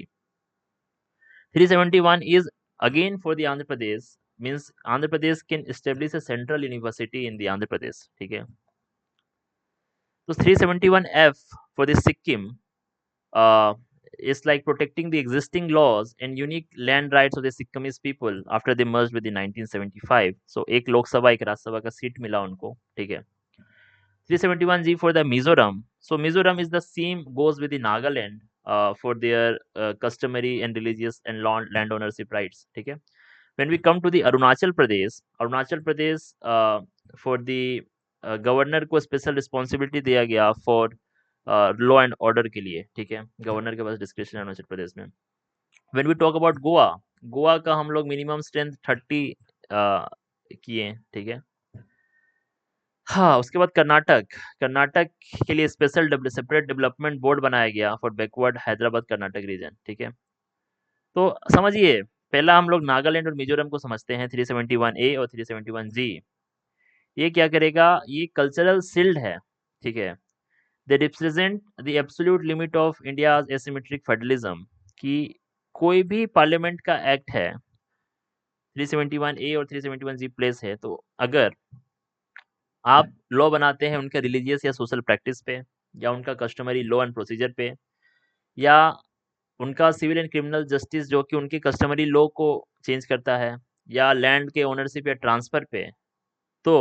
371 is again for the Andhra Pradesh, means Andhra Pradesh can establish a central university in the Andhra Pradesh. ठीक है, तो 371F for the Sikkim uh, is like protecting the existing laws and unique land rights of the Sikkimese people after they merged with the 1975. So एक लोकसभा एक राज्यसभा का seat मिला उनको। ठीक है, 371G for the Mizoram. So Mizoram is the same goes with the Nagaland for their customary and religious and land ownership rights. ठीक है, when we come to the Arunachal Pradesh for the governor को special responsibility दिया गया for law and order के लिए। ठीक है, governor के पास डिस्क्रिप्शन है अरुणाचल प्रदेश में। When we talk about Goa, Goa का हम लोग मिनिमम स्ट्रेंथ 30 किए। ठीक है, हाँ, उसके बाद कर्नाटक के लिए स्पेशल सेपरेट डेवलपमेंट बोर्ड बनाया गया for backward Hyderabad Karnataka region. ठीक है, तो समझिए पहला हम लोग नागालैंड और मिजोरम को समझते हैं 371A और 371G। ये क्या करेगा? ये कल्चरल शील्ड है। ठीक है, they represent the absolute limit of India's asymmetric federalism, कि कोई भी पार्लियामेंट का एक्ट है 371A और 371G प्लेस है, तो अगर आप लॉ बनाते हैं उनके रिलीजियस या सोशल प्रैक्टिस पे, या उनका कस्टमरी लॉ एंड प्रोसीजर पे, या उनका सिविल एंड क्रिमिनल जस्टिस जो कि उनकी कस्टमरी लॉ को चेंज करता है, या लैंड के ओनरशिप या ट्रांसफर पे, तो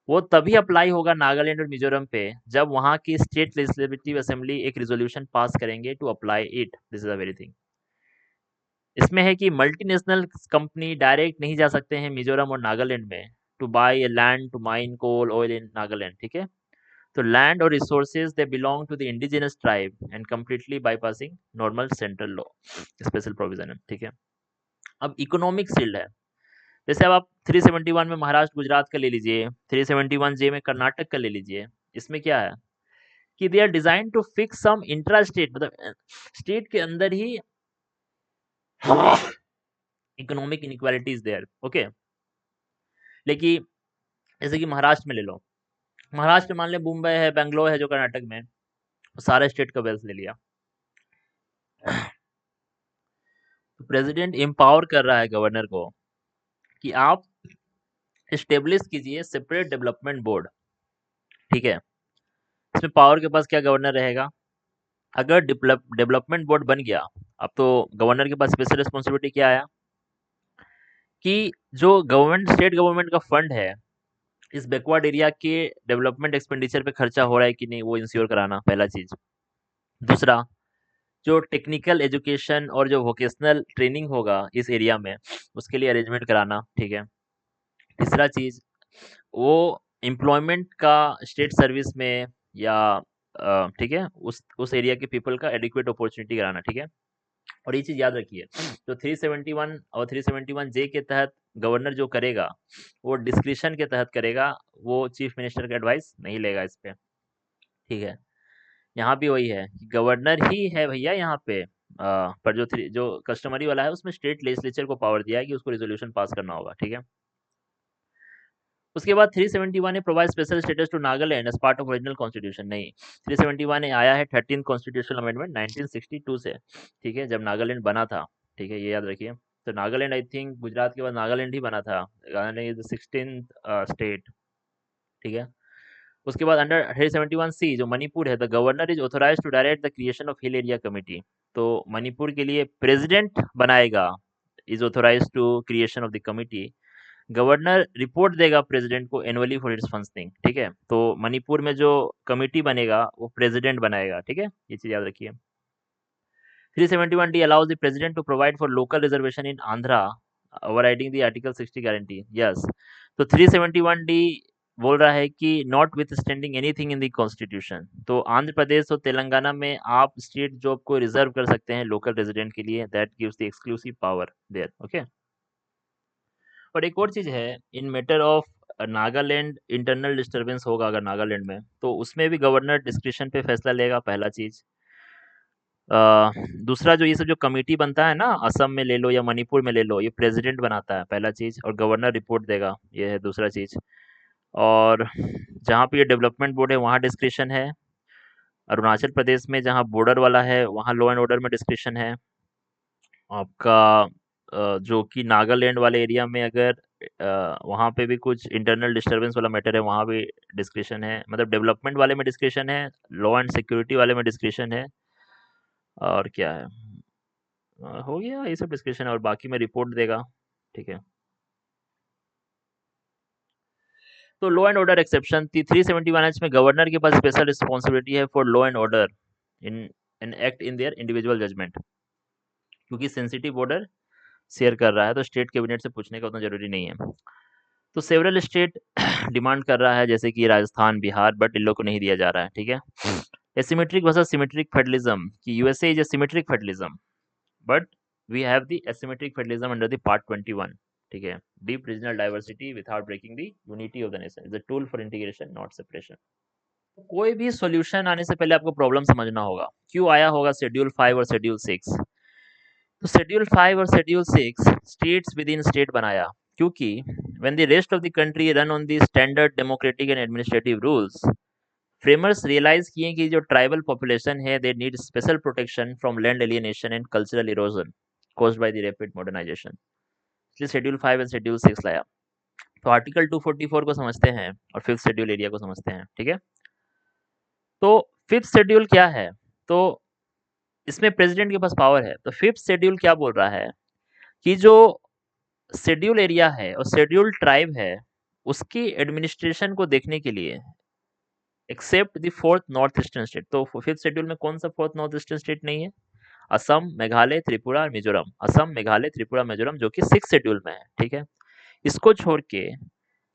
वो तभी अप्लाई होगा नागालैंड और मिजोरम पे जब वहाँ की स्टेट लेजिस्लेटिव असेंबली एक रिजोल्यूशन पास करेंगे to apply it. This is a very thing. इसमें है कि मल्टीनेशनल कंपनी डायरेक्ट नहीं जा सकते हैं मिजोरम और नागालैंड में to buy a land to mine coal oil in Nagaland. ठीक है, तो लैंड और resources they belong to the indigenous tribe and completely bypassing normal central law special provision है। ठीक है, अब इकोनॉमिक शील्ड है। जैसे अब आप 371 में महाराष्ट्र गुजरात का ले लीजिए, 371J में कर्नाटक का ले लीजिए। इसमें क्या है कि they are design to fix some intra state, मतलब स्टेट के अंदर ही इकोनॉमिक इनइक्वालिटीज देयर। ओके, लेकिन जैसे कि महाराष्ट्र में ले लो, महाराष्ट्र मान ले मुंबई है, बेंगलोर है जो कर्नाटक में, सारे स्टेट का वेल्थ ले लिया। तो प्रेसिडेंट एम्पावर कर रहा है गवर्नर को कि आप एस्टेब्लिश कीजिए सेपरेट डेवलपमेंट बोर्ड। ठीक है, इसमें पावर के पास क्या गवर्नर रहेगा? अगर डेवलपमेंट बोर्ड बन गया, अब तो गवर्नर के पास स्पेशल रिस्पॉन्सिबिलिटी क्या आया कि जो गवर्नमेंट स्टेट गवर्नमेंट का फंड है, इस बैकवर्ड एरिया के डेवलपमेंट एक्सपेंडिचर पे खर्चा हो रहा है कि नहीं, वो इंश्योर कराना, पहला चीज। दूसरा, जो टेक्निकल एजुकेशन और जो वोकेशनल ट्रेनिंग होगा इस एरिया में, उसके लिए अरेंजमेंट कराना, ठीक है। तीसरा चीज, वो एम्प्लॉयमेंट का स्टेट सर्विस में या ठीक है, उस एरिया के पीपल का एडिक्वेट अपॉर्चुनिटी कराना, ठीक है। और ये चीज याद रखिए, जो 371 और 371 जे के तहत गवर्नर जो करेगा, वो डिस्क्रिशन के तहत करेगा, वो चीफ मिनिस्टर का एडवाइस नहीं लेगा इस पे, ठीक है। यहाँ भी वही है कि गवर्नर ही है भैया यहाँ पे, पर जो कस्टमरी वाला है उसमें स्टेट लेजिस्लेचर को पावर दिया है कि उसको रेजोल्यूशन पास करना होगा, ठीक है। उसके बाद 371 ने provide special status to Nagaland as part of original constitution, नहीं, 371 ने आया है 13 कॉन्स्टिट्यूशनल अमेंडमेंट 1962 से, ठीक है, जब नागालैंड बना था, ठीक है, ये याद रखिए। तो नागालैंड, आई थिंक गुजरात के बाद नागालैंड ही बना था, Nagaland is the 16th state, ठीक है। उसके बाद अंडर 371 सी जो मणिपुर है, the governor is authorise to direct the creation of hill area committee, तो मणिपुर के लिए प्रेसिडेंट बनाएगा, is authorise to creation of the committee. Governor report देगा प्रेसिडेंट को एनुअली फॉर इट्स फंक्शनिंग, ठीक है। तो मणिपुर में जो कमिटी बनेगा वो प्रेसिडेंट बनाएगा, ठीक है, ये चीज याद रखिए। 371 D allows the president to provide for local reservation in Andhra overriding the article 60 guarantee, yes. तो 371 डी बोल रहा है कि notwithstanding anything in the constitution, तो आंध्र प्रदेश और तेलंगाना में आप स्टेट जॉब को रिजर्व कर सकते हैं लोकल रेजिडेंट के लिए, that gives the exclusive power there, okay. और एक और चीज है, in matter of Nagaland internal disturbance होगा अगर नागालैंड में, तो उसमें भी गवर्नर डिस्क्रिप्शन पे फैसला लेगा, पहला चीज। दूसरा, जो ये सब जो कमेटी बनता है ना, असम में ले लो या मणिपुर में ले लो, ये प्रेसिडेंट बनाता है, पहला चीज, और गवर्नर रिपोर्ट देगा, ये है दूसरा चीज। और जहाँ पे ये डेवलपमेंट बोर्ड है वहाँ डिस्क्रिप्शन है। अरुणाचल प्रदेश में जहाँ बॉर्डर वाला है वहाँ लॉ एंड ऑर्डर में डिस्क्रिप्शन है आपका। जो कि नागालैंड वाले एरिया में अगर वहाँ पे भी कुछ इंटरनल डिस्टरबेंस वाला मैटर है, वहाँ भी डिस्क्रिप्शन है, मतलब डेवलपमेंट वाले में डिस्क्रिप्शन है, लॉ एंड सिक्योरिटी वाले में डिस्क्रिप्शन है, और क्या है, हो गया ये सब डिस्क्रिप्शन है, और बाकी में रिपोर्ट देगा, ठीक है। तो लॉ एंड ऑर्डर एक्सेप्शन थी 371 एच में, गवर्नर के पास स्पेशल रिस्पॉन्सिबिलिटी है for law and order in an act in their individual judgment, क्योंकि सेंसिटिव बॉर्डर शेयर कर रहा है तो स्टेट कैबिनेट से पूछने का उतना जरूरी नहीं है। तो सेवरल स्टेट डिमांड कर रहा है, जैसे कि राजस्थान, बिहार, बट इन लोग को नहीं दिया जा रहा है, ठीक है। एसिमेट्रिक वर्सेस सिमेट्रिक फेडरलिज्म, कि USA is a symmetric federalism, but we have the asymmetric federalism under the part 21, ठीक है। Deep regional diversity without breaking the unity of the nation is a tool for integration not separation. कोई भी solution आने से पहले आपको problem समझना होगा, क्यों आया होगा शेड्यूल 5 और शेड्यूल 6। तो शेड्यूल 5 और schedule 6 states with in state बनाया, क्योंकि when the rest of the country run on the standard democratic and administrative rules, framers realise किए कि जो ट्राइबल पॉपुलेशन है they need special protection from land alienation and cultural erosion caused by the rapid modernisation, इसलिए schedule 5 and schedule 6 लाया। तो article 244 को समझते हैं और फिफ्थ शेड्यूल एरिया को समझते हैं, ठीक है। तो फिफ्थ शेड्यूल क्या है, तो इसमें प्रेसिडेंट के पास पावर है। तो फिफ्थ शेड्यूल क्या बोल रहा है कि जो शेड्यूल एरिया है और शेड्यूल ट्राइब है, उसकी एडमिनिस्ट्रेशन को देखने के लिए except the fourth north eastern state, तो फिफ्थ शेड्यूल में कौन सा फोर्थ नॉर्थ ईस्टर्न स्टेट नहीं है, असम, मेघालय, त्रिपुरा और मिजोरम, असम, मेघालय, त्रिपुरा, मिजोरम, जो कि सिक्स शेड्यूल में है, ठीक है। इसको छोड़ के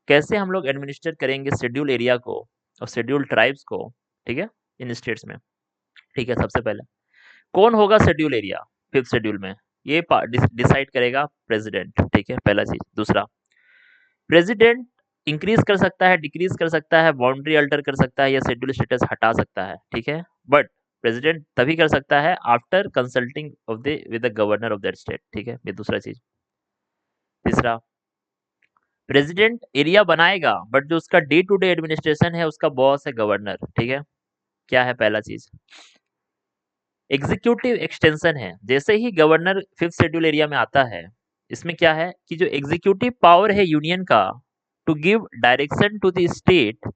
कैसे हम लोग एडमिनिस्टर करेंगे शेड्यूल एरिया को और शेड्यूल ट्राइब्स को, ठीक है, इन स्टेट्स में, ठीक है। सबसे पहले कौन होगा शेड्यूल एरिया फिफ्थ शेड्यूल में, ये डिसाइड करेगा प्रेसिडेंट, ठीक है, पहला चीज। दूसरा, प्रेसिडेंट इंक्रीज कर सकता है, डिक्रीज कर सकता है, बाउंड्री अल्टर कर सकता है या शेड्यूल स्टेटस हटा सकता है, ठीक है। बट प्रेसिडेंट तभी कर सकता है after consulting of the with the governor of that state, ठीक है, ये दूसरा चीज। तीसरा, प्रेसिडेंट एरिया बनाएगा बट जो उसका डे टू डे एडमिनिस्ट्रेशन है उसका बॉस है गवर्नर, ठीक है। क्या है पहला चीज, एग्जीक्यूटिव एक्सटेंशन है, जैसे ही गवर्नर फिफ्थ शेड्यूल एरिया में आता है, इसमें क्या है कि जो एग्जीक्यूटिव पावर है यूनियन का to give direction to the state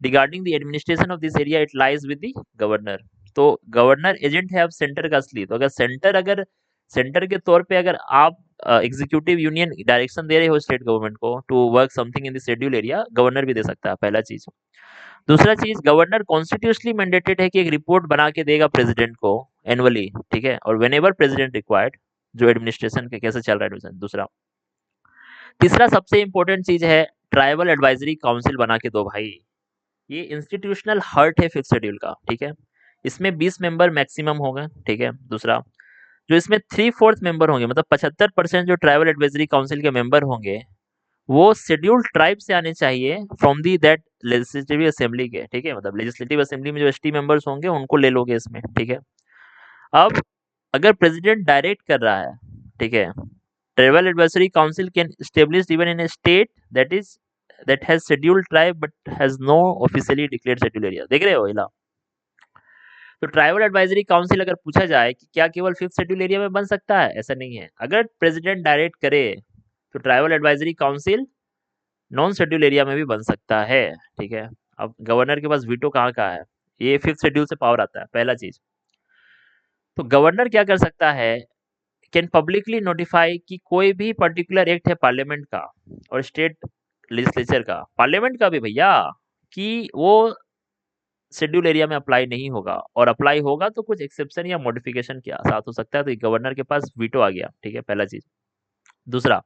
regarding the administration of this area, it lies with the governor. तो गवर्नर एजेंट है अब सेंटर का असली। तो अगर सेंटर के तौर पे अगर आप एग्जीक्यूटिव यूनियन डायरेक्शन दे रहे हो स्टेट गवर्नमेंट को to work something in the schedule area, governor भी दे सकता है, पहला चीज। दूसरा चीज, गवर्नर कॉन्स्टिट्यूशनली मैंडेटेड है कि एक रिपोर्ट बना के देगा प्रेसिडेंट को एनुअली, ठीक है, और वेन एवर प्रेसिडेंट रिक्वायर्ड, जो एडमिनिस्ट्रेशन के कैसे चल रहा है एडमिनिस्ट्रेशन। दूसरा, तीसरा सबसे इंपॉर्टेंट चीज है, ट्राइबल एडवाइजरी काउंसिल बना के दो भाई। ये इंस्टीट्यूशनल हर्ट है फिफ्थ शेड्यूल का, ठीक है। इसमें 20 मेंबर मैक्सिमम होंगे, ठीक है। दूसरा, जो इसमें 3/4 मेंबर होंगे, मतलब 75% जो ट्राइबल एडवाइजरी काउंसिल के मेंबर होंगे, वो शेड्यूल्ड ट्राइब से आने चाहिए from the that legislative assembly के, ठीक है। मतलब लेजिस्लेटिव असेंबली में जो एसटी मेंबर्स होंगे उनको ले लोगे इसमें, ठीक है। अब अगर प्रेसिडेंट डायरेक्ट कर रहा है, ठीक है, tribal advisory council can establish even in a state that has scheduled tribe but has no officially declared schedule area. देख रहे हो इला? तो ट्राइबल एडवाइजरी काउंसिल अगर पूछा जाए कि क्या केवल फिफ्थ शेड्यूल एरिया में बन सकता है, ऐसा नहीं है। अगर प्रेसिडेंट डायरेक्ट करे तो tribal advisory council non schedule area में भी बन सकता है, ठीक है। अब गवर्नर के पास वीटो कहाँ का है? ये फिफ्थ शेड्यूल से पावर आता है, पहला चीज। तो गवर्नर क्या कर सकता है, कैन पब्लिकली नोटिफाई कि कोई भी पर्टिकुलर एक्ट है पार्लियामेंट का और स्टेट लेजिस्लेचर का, पार्लियामेंट का भी भैया, कि वो शेड्यूल एरिया में अप्लाई नहीं होगा, और अप्लाई होगा तो कुछ एक्सेप्शन या मॉडिफिकेशन के साथ हो सकता है। तो गवर्नर के पास वीटो आ गया, ठीक है, पहला चीज। दूसरा,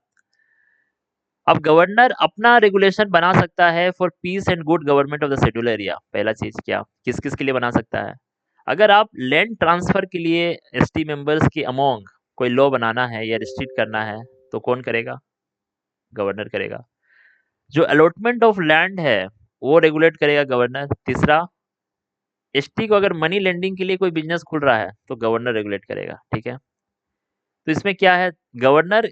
अब गवर्नर अपना रेगुलेशन बना सकता है for piece and good government of the schedule area. पहला चीज, क्या किस किस के लिए बना सकता है? अगर आप लैंड ट्रांसफर के लिए एसटी मेंबर्स के अमोंग कोई लॉ बनाना है या रिस्ट्रिक्ट करना है, तो कौन करेगा? गवर्नर करेगा। जो अलॉटमेंट ऑफ लैंड है वो रेगुलेट करेगा गवर्नर। तीसरा, एसटी को अगर मनी लेंडिंग के लिए कोई बिजनेस खुल रहा है तो गवर्नर रेगुलेट करेगा, ठीक है। तो इसमें क्या है, गवर्नर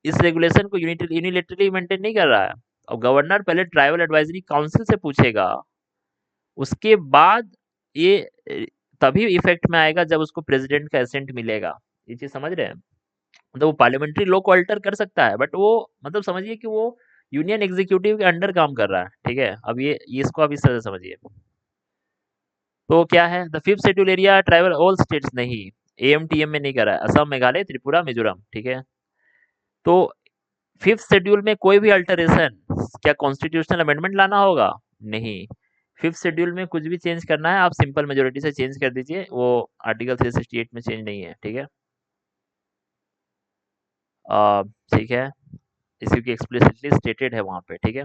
इस रेगुलेशन को यूनिलेटरली मेंटेन नहीं कर रहा है। अब गवर्नर पहले ट्राइबल एडवाइजरी काउंसिल से पूछेगा, उसके बाद ये तभी इफेक्ट में आएगा जब उसको प्रेसिडेंट का एसेंट मिलेगा। ये चीज समझ रहे हैं? मतलब वो पार्लियामेंट्री लॉ को अल्टर कर सकता है, बट वो मतलब समझिए कि वो यूनियन एग्जीक्यूटिव के अंडर काम कर रहा है, ठीक है। अब ये इसको आप इस तरह से समझिए। तो क्या है, the fifth schedule area tribal all states नहीं, एएमटीएम में नहीं कर रहा है, असम, मेघालय, त्रिपुरा, मिजोरम, ठीक है। तो फिफ्थ शेड्यूल में कोई भी अल्टरेशन, क्या कॉन्स्टिट्यूशनल अमेंडमेंट लाना होगा? नहीं। फिफ्थ शेड्यूल में कुछ भी चेंज करना है, आप सिंपल मेजोरिटी से चेंज कर दीजिए, वो आर्टिकल 368 में चेंज नहीं है, ठीक है। ठीक है, इसी की एक्सप्लिसिटली स्टेटेड है वहां पे, ठीक है।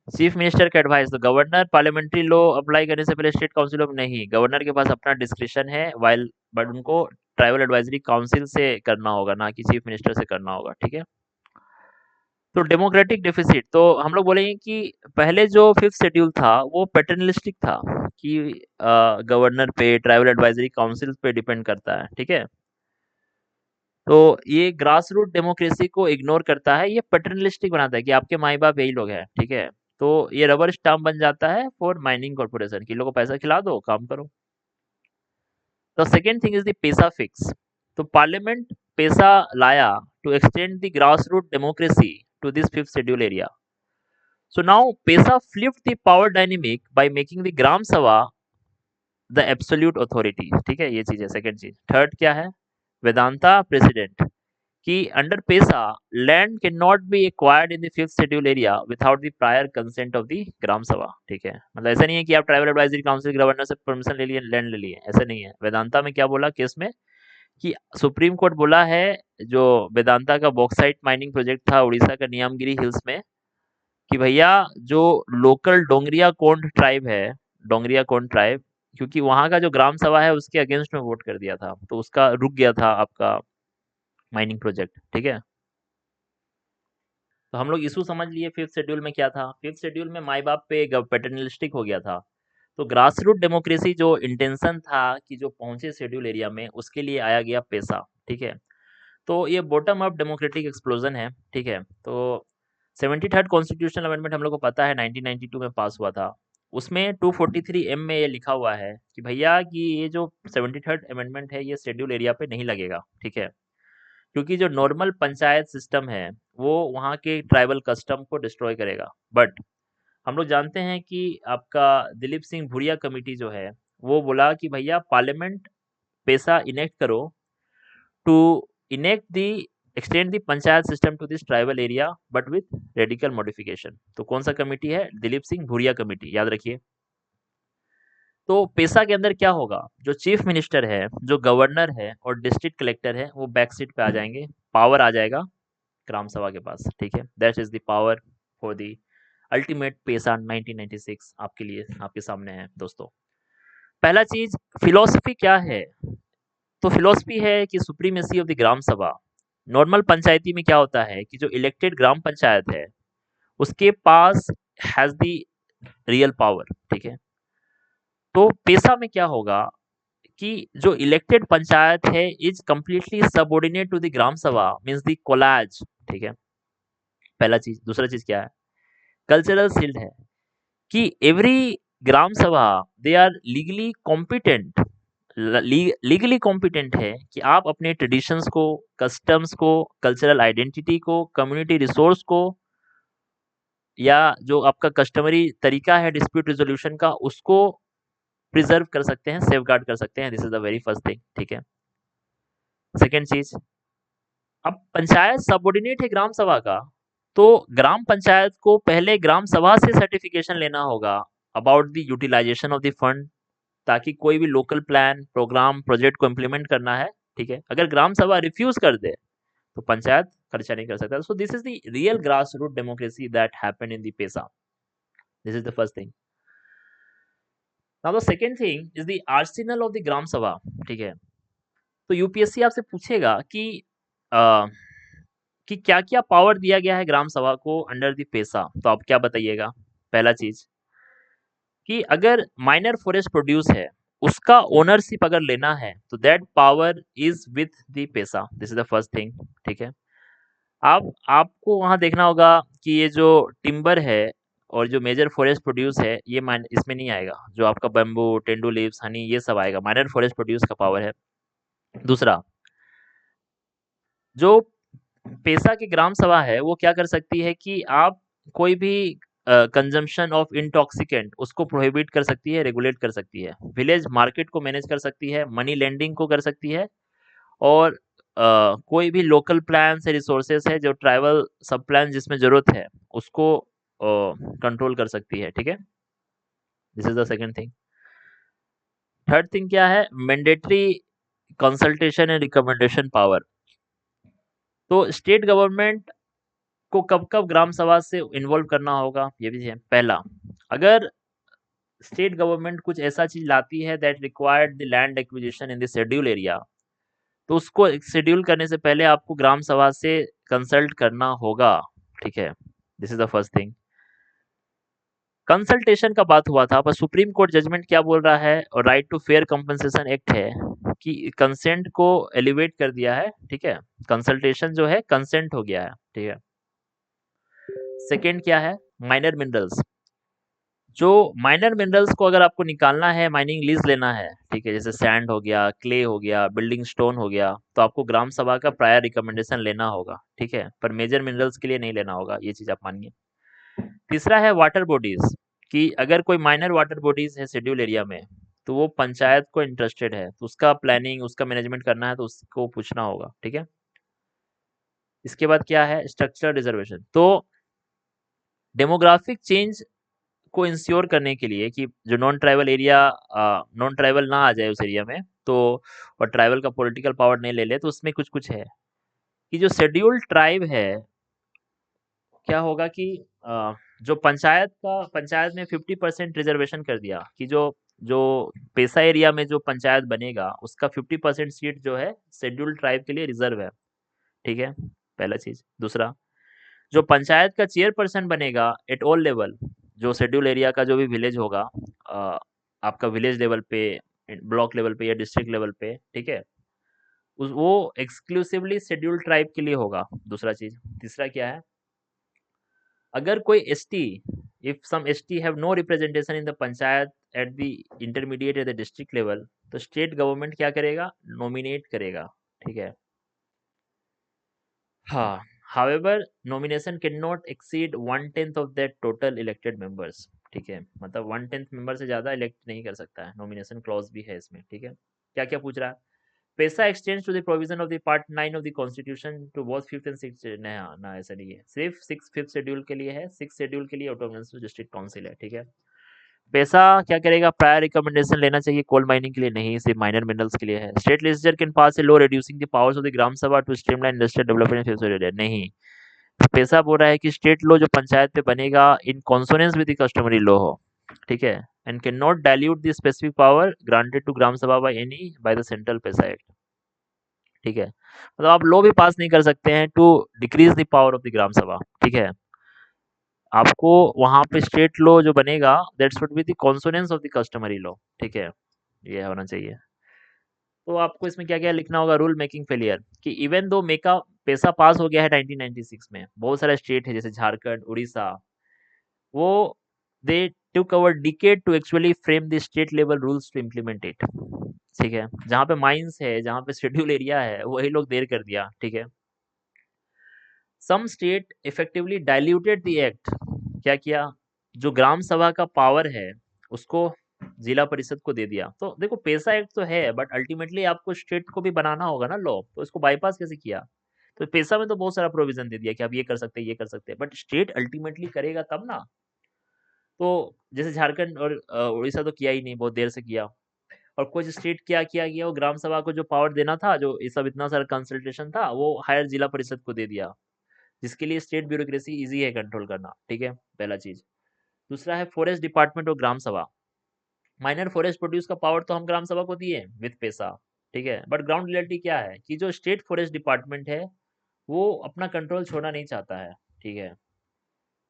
चीफ मिनिस्टर का एडवाइस, तो गवर्नर पार्लियामेंट्री लॉ अप्लाई करने से पहले स्टेट काउंसिल ऑफ नहीं, गवर्नर के पास अपना डिस्क्रिप्शन है, वाइल बट उनको ट्राइबल एडवाइजरी काउंसिल से करना होगा, ना कि चीफ मिनिस्टर से करना होगा, ठीक है। तो डेमोक्रेटिक डेफिसिट, तो हम लोग बोलेंगे कि पहले जो फिफ्थ शेड्यूल था वो पैटर्नलिस्टिक था, कि गवर्नर पे, ट्राइबल एडवाइजरी काउंसिल पे डिपेंड करता है, ठीक है। तो ये ग्रास रूट डेमोक्रेसी को इग्नोर करता है, ये पैटर्नलिस्टिक बनाता है कि आपके माई बाप यही लोग हैं, ठीक है। तो ये रबर स्टाम्प बन जाता है फॉर माइनिंग कॉर्पोरेशन, कि लोगों को पैसा खिला दो, काम करो। The second thing is the PESA fix. तो पार्लियामेंट पैसा लाया to extend the grass root democracy to this fifth schedule area. So now Pesa flipped the power dynamic by making the Gram Sabha the absolute authority. ठीक है, ये चीज है second चीज। Third क्या है, वेदांता प्रेसिडेंट, कि under PESA land can not be acquired in the fifth schedule area without the prior consent of the ग्राम सभा, ठीक है। मतलब ऐसा नहीं है कि आप ट्राइबल एडवाइजरी काउंसिल गवर्नर से परमिशन ले लिए, लैंड ले लिए, ऐसा नहीं है। वेदांता में क्या बोला केस में, कि सुप्रीम कोर्ट बोला है, जो वेदांता का बॉक्साइट माइनिंग प्रोजेक्ट था उड़ीसा का नियामगिरी हिल्स में, कि भैया जो लोकल डोंगरिया कोंड ट्राइब है, डोंगरिया कोंड ट्राइब, क्योंकि वहां का जो ग्राम सभा है उसके अगेंस्ट में वोट कर दिया था, तो उसका रुक गया था आपका माइनिंग प्रोजेक्ट, ठीक है। तो हम लोग इशू समझ लिए फिफ्थ शेड्यूल में क्या था। फिफ्थ शेड्यूल में माई बाप पे पैटर्नलिस्टिक हो गया था। तो ग्रास रूट डेमोक्रेसी जो इंटेंशन था कि जो पहुंचे शेड्यूल एरिया में, उसके लिए आया गया पैसा, ठीक है। तो ये बॉटम अप डेमोक्रेटिक एक्सप्लोजन है, ठीक है। तो 73rd कॉन्स्टिट्यूशनल अमेंडमेंट हम लोग को पता है 1992 में पास हुआ था। उसमें 243 एम में ये लिखा हुआ है कि भैया कि ये जो 73rd अमेंडमेंट है ये शेड्यूल एरिया पे नहीं लगेगा, ठीक है। क्योंकि जो नॉर्मल पंचायत सिस्टम है वो वहाँ के ट्राइबल कस्टम को डिस्ट्रॉय करेगा। बट हम लोग जानते हैं कि आपका दिलीप सिंह भुरिया कमेटी जो है वो बोला कि भैया पार्लियामेंट पैसा इनेक्ट करो to enact the extend the panchayat system to this tribal area but with radical modification. तो कौन सा कमेटी है? दिलीप सिंह भूरिया कमेटी, याद रखिए। तो पेशा के अंदर क्या होगा? जो चीफ मिनिस्टर है, जो गवर्नर है और डिस्ट्रिक्ट कलेक्टर है, वो बैक सीट पे आ जाएंगे, पावर आ जाएगा ग्राम सभा के पास। ठीक है, that is the power for the ultimate पेशा 1996 आपके लिए, आपके सामने है दोस्तों। पहला चीज, फिलोसफी क्या है? तो फिलोसफी है कि सुप्रीमेसी ऑफ द ग्राम सभा। नॉर्मल पंचायती में क्या होता है कि जो इलेक्टेड ग्राम पंचायत है उसके पास हैज द रियल पावर। ठीक है, तो पेशा में क्या होगा कि जो इलेक्टेड पंचायत है is completely subordinate to the gram sabha, means the collage. ठीक है, पहला चीज। दूसरा चीज क्या है? कल्चरल शील्ड है कि every gram sabha they are legally competent, legally competent है कि आप अपने ट्रेडिशंस को, कस्टम्स को, कल्चरल आइडेंटिटी को, कम्युनिटी रिसोर्स को, या जो आपका कस्टमरी तरीका है डिस्प्यूट रिजोल्यूशन का, उसको प्रिजर्व कर सकते हैं, सेफ गार्ड कर सकते हैं। This is the very first thing. ठीक है, सेकेंड चीज, अब पंचायत सबऑर्डिनेट है ग्राम सभा का, तो ग्राम पंचायत को पहले ग्राम सभा से सर्टिफिकेशन लेना होगा about the utilisation of the fund, ताकि कोई भी लोकल प्लान, प्रोग्राम, प्रोजेक्ट को इम्प्लीमेंट करना है। ठीक है, अगर ग्राम सभा रिफ्यूज कर दे तो पंचायत खर्चा नहीं कर सकता। So this is the real grass root democracy that happened in the PESA. This is the first thing. Now the second thing is the arsenal of the ग्राम सभा। ठीक है, तो यूपीएससी आपसे पूछेगा अ, कि क्या क्या पावर दिया गया है ग्राम सभा को अंडर द पेसा। तो आप क्या बताइएगा? पहला चीज कि अगर माइनर फॉरेस्ट प्रोड्यूस है, उसका ओनरशिप अगर लेना है तो that power is with the PESA. This is the first thing. ठीक है, आप आपको वहां देखना होगा कि ये जो टिम्बर है और जो मेजर फॉरेस्ट प्रोड्यूस है, ये इसमें नहीं आएगा। जो आपका बम्बू, टेंडू लीव्स, हनी, ये सब आएगा, माइनर फॉरेस्ट प्रोड्यूस का पावर है। दूसरा, जो पेशा की ग्राम सभा है वो क्या कर सकती है कि आप कोई भी कंजम्पशन ऑफ इंटॉक्सिकेंट उसको प्रोहिबिट कर सकती है, रेगुलेट कर सकती है, विलेज मार्केट को मैनेज कर सकती है, मनी लेंडिंग को कर सकती है, और कोई भी लोकल प्लान से रिसोर्सेस है जो ट्राइबल सब प्लान जिसमें जरूरत है उसको कंट्रोल कर सकती है। ठीक है, this is the second thing. Third thing क्या है? Mandatory consultation and recommendation power. तो स्टेट गवर्नमेंट को कब कब ग्राम सभा से इन्वॉल्व करना होगा, ये भी है। पहला, अगर स्टेट गवर्नमेंट कुछ ऐसा चीज लाती है that required the land acquisition in the schedule area, तो उसको शेड्यूल करने से पहले आपको ग्राम सभा से कंसल्ट करना होगा। ठीक है, this is the first thing. Consultation का बात हुआ था, पर सुप्रीम कोर्ट जजमेंट क्या बोल रहा है, और right to fair compensation act है कि कंसेंट को एलिवेट कर दिया है। ठीक है, कंसल्टेशन जो है कंसेंट हो गया है। ठीक है, सेकेंड क्या है? Minor minerals. जो माइनर मिनरल्स को अगर आपको निकालना है, माइनिंग लीज लेना है, ठीक है, जैसे सैंड हो गया, क्ले हो गया, बिल्डिंग स्टोन हो गया, तो आपको ग्राम सभा का प्रायर रिकमेंडेशन लेना होगा। ठीक है, पर मेजर मिनरल्स के लिए नहीं लेना होगा, ये चीज आप मानिए। तीसरा है वाटर बॉडीज, कि अगर कोई माइनर वाटर बॉडीज है शेड्यूल एरिया में, तो वो पंचायत को इंटरेस्टेड है, तो उसका प्लानिंग, उसका मैनेजमेंट करना है तो उसको पूछना होगा। ठीक है, इसके बाद क्या है? Structural reservation. तो डेमोग्राफिक चेंज को इंश्योर करने के लिए कि जो non tribal area, non tribal ना आ जाए उस एरिया में, तो और ट्राइबल का पॉलिटिकल पावर नहीं ले ले, तो उसमें कुछ कुछ है कि जो शेड्यूल्ड ट्राइब है, क्या होगा कि जो पंचायत में 50% रिजर्वेशन कर दिया कि जो जो पेशा एरिया में जो पंचायत बनेगा उसका 50% सीट जो है शेड्यूल्ड ट्राइब के लिए रिजर्व है। ठीक है, पहला चीज। दूसरा, जो पंचायत का चेयरपर्सन बनेगा एट ऑल लेवल, जो शेड्यूल एरिया का जो भी विलेज होगा, अ, आपका विलेज लेवल पे, ब्लॉक लेवल पे या डिस्ट्रिक्ट लेवल पे, ठीक है, उस वो एक्सक्लूसिवली शेड्यूल ट्राइब के लिए होगा। दूसरा चीज। तीसरा क्या है? अगर कोई ST, if some ST have no representation in the panchayat at the intermediate at the district level, तो स्टेट गवर्नमेंट क्या करेगा? नॉमिनेट करेगा। ठीक है, हाँ, however nomination cannot exceed 1/10 of their total elected members। ठीक है, मतलब 1/10 मेंबर से ज़्यादा इलेक्ट नहीं कर सकता है, नॉमिनेशन क्लॉज भी है इसमें, ठीक है। क्या क्या पूछ रहा है? PESA extends to the provision of the part 9 of the constitution to both fifth and six, ना ना ऐसा नहीं है, सिर्फ सिक्स फिफ्थ शेड्यूल के लिए है, सिक्स शेड्यूल के लिए ऑटोनोमस डिस्ट्रिक्ट काउंसिल है, ठीक है। पैसा क्या करेगा? प्रायर रिकमेंडेशन लेना चाहिए कोल माइनिंग के लिए नहीं, सिर्फ माइनर मिनरल्स के लिए है। State legislature can pass a law reducing the powers of the gram Sabha to streamline industrial development in fifth schedule, नहीं। पैसा बोल रहा है कि स्टेट लॉ जो पंचायत पे बनेगा in consonance with the customary law हो, ठीक है, and can not dilute the specific power granted to Gram Sabha by any by the central PESA act, ठीक है। मतलब आप लॉ भी पास नहीं कर सकते हैं to decrease the power of the ग्राम सभा, ठीक है। आपको वहां पे स्टेट लॉ जो बनेगा that should be the consonance of the customary law, ठीक है, ये होना चाहिए। तो आपको इसमें क्या क्या लिखना होगा? रूल मेकिंग फेलियर, कि इवन दो मेका पैसा पास हो गया है 1996 में, बहुत सारे स्टेट है जैसे झारखंड, उड़ीसा, वो दे took our decade to actually frame the state level rules to implement it, ठीक है। जहाँ पे माइंस है, जहाँ पे शेड्यूल एरिया है, वही लोग देर कर दिया, ठीक है। Some state effectively diluted the act, क्या किया? जो ग्राम सभा का पावर है उसको जिला परिषद को दे दिया। तो देखो पैसा एक्ट तो है बट अल्टीमेटली आपको स्टेट को भी बनाना होगा ना लॉ, तो इसको बाईपास कैसे किया? तो पैसा में तो बहुत सारा प्रोविजन दे दिया कि आप ये कर सकते हैं, ये कर सकते हैं, बट स्टेट अल्टीमेटली करेगा तब ना। तो जैसे झारखंड और उड़ीसा तो किया ही नहीं, बहुत देर से किया। और कुछ स्टेट क्या किया गया, वो ग्राम सभा को जो पावर देना था, जो ये सब इतना सारा कंसल्टेशन था, वो हायर जिला परिषद को दे दिया, जिसके लिए स्टेट ब्यूरोक्रेसी इजी है कंट्रोल करना, ठीक है, पहला चीज। दूसरा है फॉरेस्ट डिपार्टमेंट और ग्राम सभा। माइनर फॉरेस्ट प्रोड्यूस का पावर तो हम ग्राम सभा को दिए विद पैसा, ठीक है, बट ग्राउंड रियलिटी क्या है कि जो स्टेट फॉरेस्ट डिपार्टमेंट है वो अपना कंट्रोल छोड़ना नहीं चाहता है, ठीक है,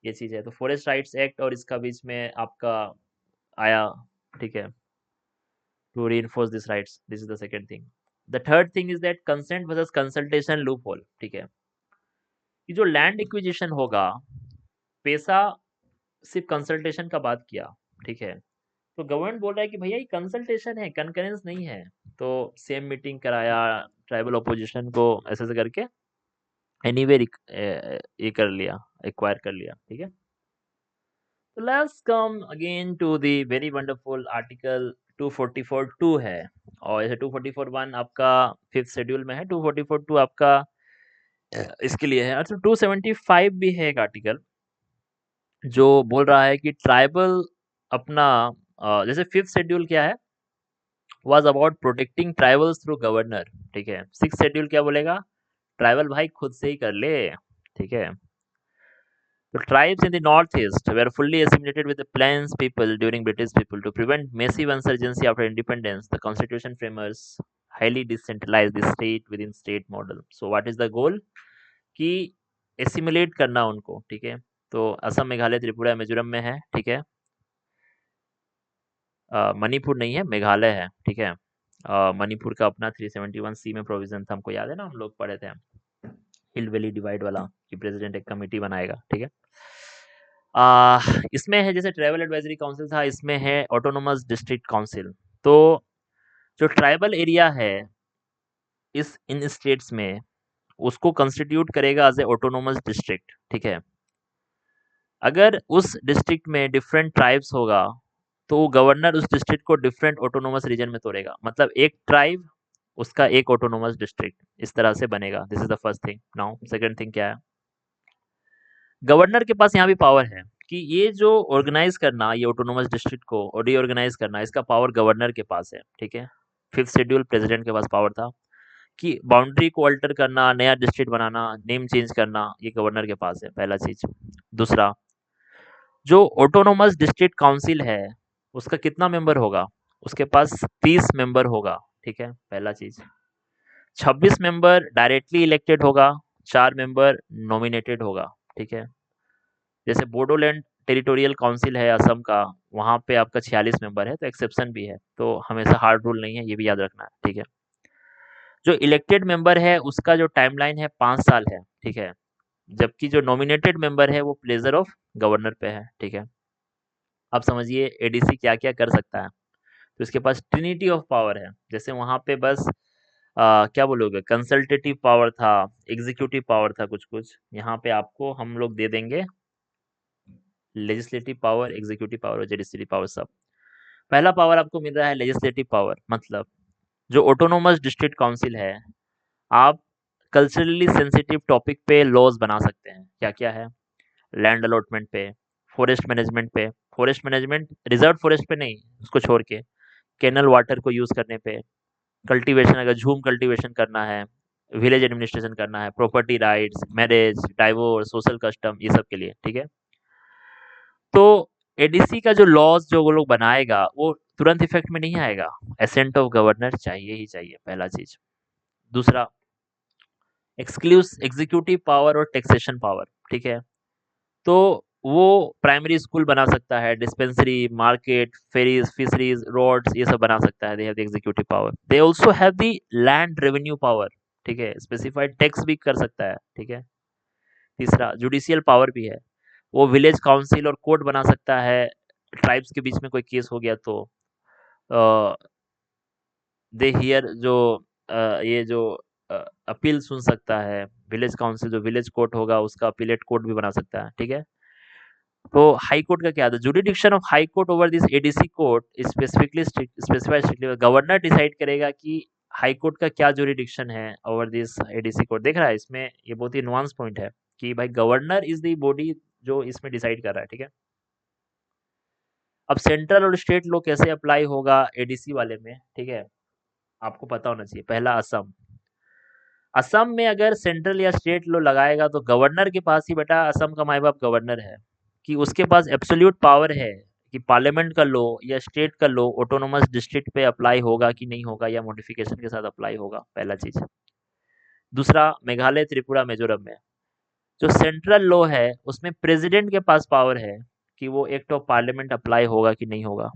ये चीज है। तो फॉरेस्ट राइट्स एक्ट और इसका बीच में आपका आया, ठीक है, to reinforce these rights, this is the second thing. The third thing is that consent versus consultation loophole, ठीक है, कि जो लैंड एक्विजिशन होगा, पैसा सिर्फ कंसल्टेशन का बात किया, ठीक है, तो गवर्नमेंट बोल रहा है कि भैया ये कंसल्टेशन है, कंकरेंस नहीं है। तो सेम मीटिंग कराया, ट्राइबल ऑपोजिशन को ऐसे ऐसे करके एनीवे ये कर लिया, एक्वायर कर लिया, ठीक है। तो let's come again to the very wonderful article 244(2) है, और ऐसे 244(1) आपका फिफ्थ शेड्यूल में है, 244(2) आपका इसके लिए है। अच्छा, 275 भी है एक आर्टिकल जो बोल रहा है कि ट्राइबल अपना जैसे फिफ्थ शेड्यूल क्या है, was about protecting tribals through governor, ठीक है। सिक्स शेड्यूल क्या बोलेगा? ट्राइबल भाई खुद से ही कर ले, ठीक है। The tribes in the northeast were fully assimilated with the plains people during British people. To prevent massive insurgency after independence, the constitution framers highly decentralized the state within state model. So what is the goal? कि assimilate करना उनको, ठीक है। तो असम, मेघालय, त्रिपुरा, मिजोरम में है, ठीक है। मणिपुर नहीं है, मेघालय है, ठीक है। मणिपुर का अपना 371(c) में प्रोविजन था, हमको याद है ना, हम लोग पढ़े थे हिल वैली डिवाइड वाला, कि प्रेसिडेंट एक कमेटी बनाएगा, ठीक है। इसमें है जैसे ट्राइबल एडवाइजरी काउंसिल था, इसमें है ऑटोनोमस डिस्ट्रिक्ट काउंसिल। तो जो ट्राइबल एरिया है इस इन स्टेट्स में, उसको कंस्टिट्यूट करेगा एज ए ऑटोनोमस डिस्ट्रिक्ट, ठीक है। अगर उस डिस्ट्रिक्ट में डिफरेंट ट्राइब्स होगा तो गवर्नर उस डिस्ट्रिक्ट को डिफरेंट ऑटोनोमस रीजन में तोड़ेगा, मतलब एक ट्राइब उसका एक ऑटोनोमस डिस्ट्रिक्ट, इस तरह से बनेगा। This is the first thing. Now second thing क्या है? गवर्नर के पास यहाँ भी पावर है कि ये जो ऑर्गेनाइज करना, ये ऑटोनोमस डिस्ट्रिक्ट को और रीऑर्गेनाइज करना, इसका पावर गवर्नर के पास है, ठीक है। फिफ्थ शेड्यूल प्रेसिडेंट के पास पावर था कि बाउंड्री को अल्टर करना, नया डिस्ट्रिक्ट बनाना, नेम चेंज करना, ये गवर्नर के पास है, पहला चीज। दूसरा, जो ऑटोनोमस डिस्ट्रिक्ट काउंसिल है उसका कितना मेंबर होगा? उसके पास 30 मेंबर होगा, ठीक है, पहला चीज। 26 मेंबर डायरेक्टली इलेक्टेड होगा, 4 मेंबर नॉमिनेटेड होगा, ठीक है। जैसे बोडोलैंड टेरिटोरियल काउंसिल है असम का, वहाँ पे आपका 46 मेंबर है, तो एक्सेप्शन भी है, तो हमेशा हार्ड रूल नहीं है, ये भी याद रखना है, ठीक है। जो इलेक्टेड मेंबर है उसका जो टाइमलाइन है 5 साल है, ठीक है, जबकि जो नॉमिनेटेड मेंबर है वो प्लेजर ऑफ गवर्नर पे है, ठीक है। अब समझिए एडीसी क्या क्या कर सकता है। तो इसके पास ट्रिनिटी ऑफ पावर है, जैसे वहाँ पे बस क्या बोलोगे, कंसल्टेटिव पावर था, एग्जीक्यूटिव पावर था, कुछ कुछ यहाँ पे आपको हम लोग दे देंगे लेजिस्लेटिव पावर, एग्जीक्यूटिव पावर और जुडिशरी पावर सब। पहला पावर आपको मिल रहा है लेजिस्लेटिव पावर, मतलब जो ऑटोनोमस डिस्ट्रिक्ट काउंसिल है, आप कल्चरली सेंसिटिव टॉपिक पे लॉज बना सकते हैं। क्या क्या है? लैंड अलॉटमेंट पे, फॉरेस्ट मैनेजमेंट पे, फॉरेस्ट मैनेजमेंट रिजर्व फॉरेस्ट पे नहीं, उसको छोड़ के कैनल वाटर को यूज करने पे, कल्टीवेशन अगर झूम कल्टीवेशन करना है, विलेज एडमिनिस्ट्रेशन करना है, property rights, marriage, divorce, social custom, ये सब के लिए, ठीक है। तो एडीसी का जो लॉज जो वो लोग बनाएगा वो तुरंत इफेक्ट में नहीं आएगा, एसेंट ऑफ गवर्नर चाहिए ही चाहिए, पहला चीज। दूसरा, एक्सक्लूस एग्जीक्यूटिव पावर और टैक्सेशन पावर, ठीक है। तो वो प्राइमरी स्कूल बना सकता है, dispensary, market, ferries, fisheries, roads, ये सब बना सकता है। They have the executive power. They also have the land revenue power, ठीक है। स्पेसिफाइड टैक्स भी कर सकता है, ठीक है। तीसरा, जुडिशियल पावर भी है। वो विलेज काउंसिल और कोर्ट बना सकता है। ट्राइब्स के बीच में कोई केस हो गया तो दे हियर जो ये जो अपील सुन सकता है। विलेज काउंसिल जो विलेज कोर्ट होगा उसका अपीलेट कोर्ट भी बना सकता है, ठीक है। तो हाई कोर्ट का क्या था? Jurisdiction of high court over this ADC court specifically specified strictly governor decide करेगा कि हाई कोर्ट का क्या जुरिडिक्शन है ओवर दिस एडीसी कोर्ट। देख रहा है इसमें, ये बहुत ही नुआंस पॉइंट है कि भाई गवर्नर इज द बॉडी जो इसमें डिसाइड कर रहा है, ठीक है। अब सेंट्रल और स्टेट लॉ कैसे अप्लाई होगा एडीसी वाले में, ठीक है, आपको पता होना चाहिए। पहला, असम। असम में अगर सेंट्रल या स्टेट लॉ लगाएगा तो गवर्नर के पास ही, बेटा असम का माई बाप गवर्नर है, कि उसके पास एब्सोल्यूट पावर है कि पार्लियामेंट का लॉ या स्टेट का लॉ ऑटोनोमस डिस्ट्रिक्ट पे अप्लाई होगा कि नहीं होगा, या मॉडिफिकेशन के साथ अप्लाई होगा, पहला चीज। दूसरा, मेघालय, त्रिपुरा, मिजोरम में जो सेंट्रल लॉ है उसमें प्रेसिडेंट के पास पावर है कि वो एक्ट ऑफ पार्लियामेंट अप्लाई होगा कि नहीं होगा।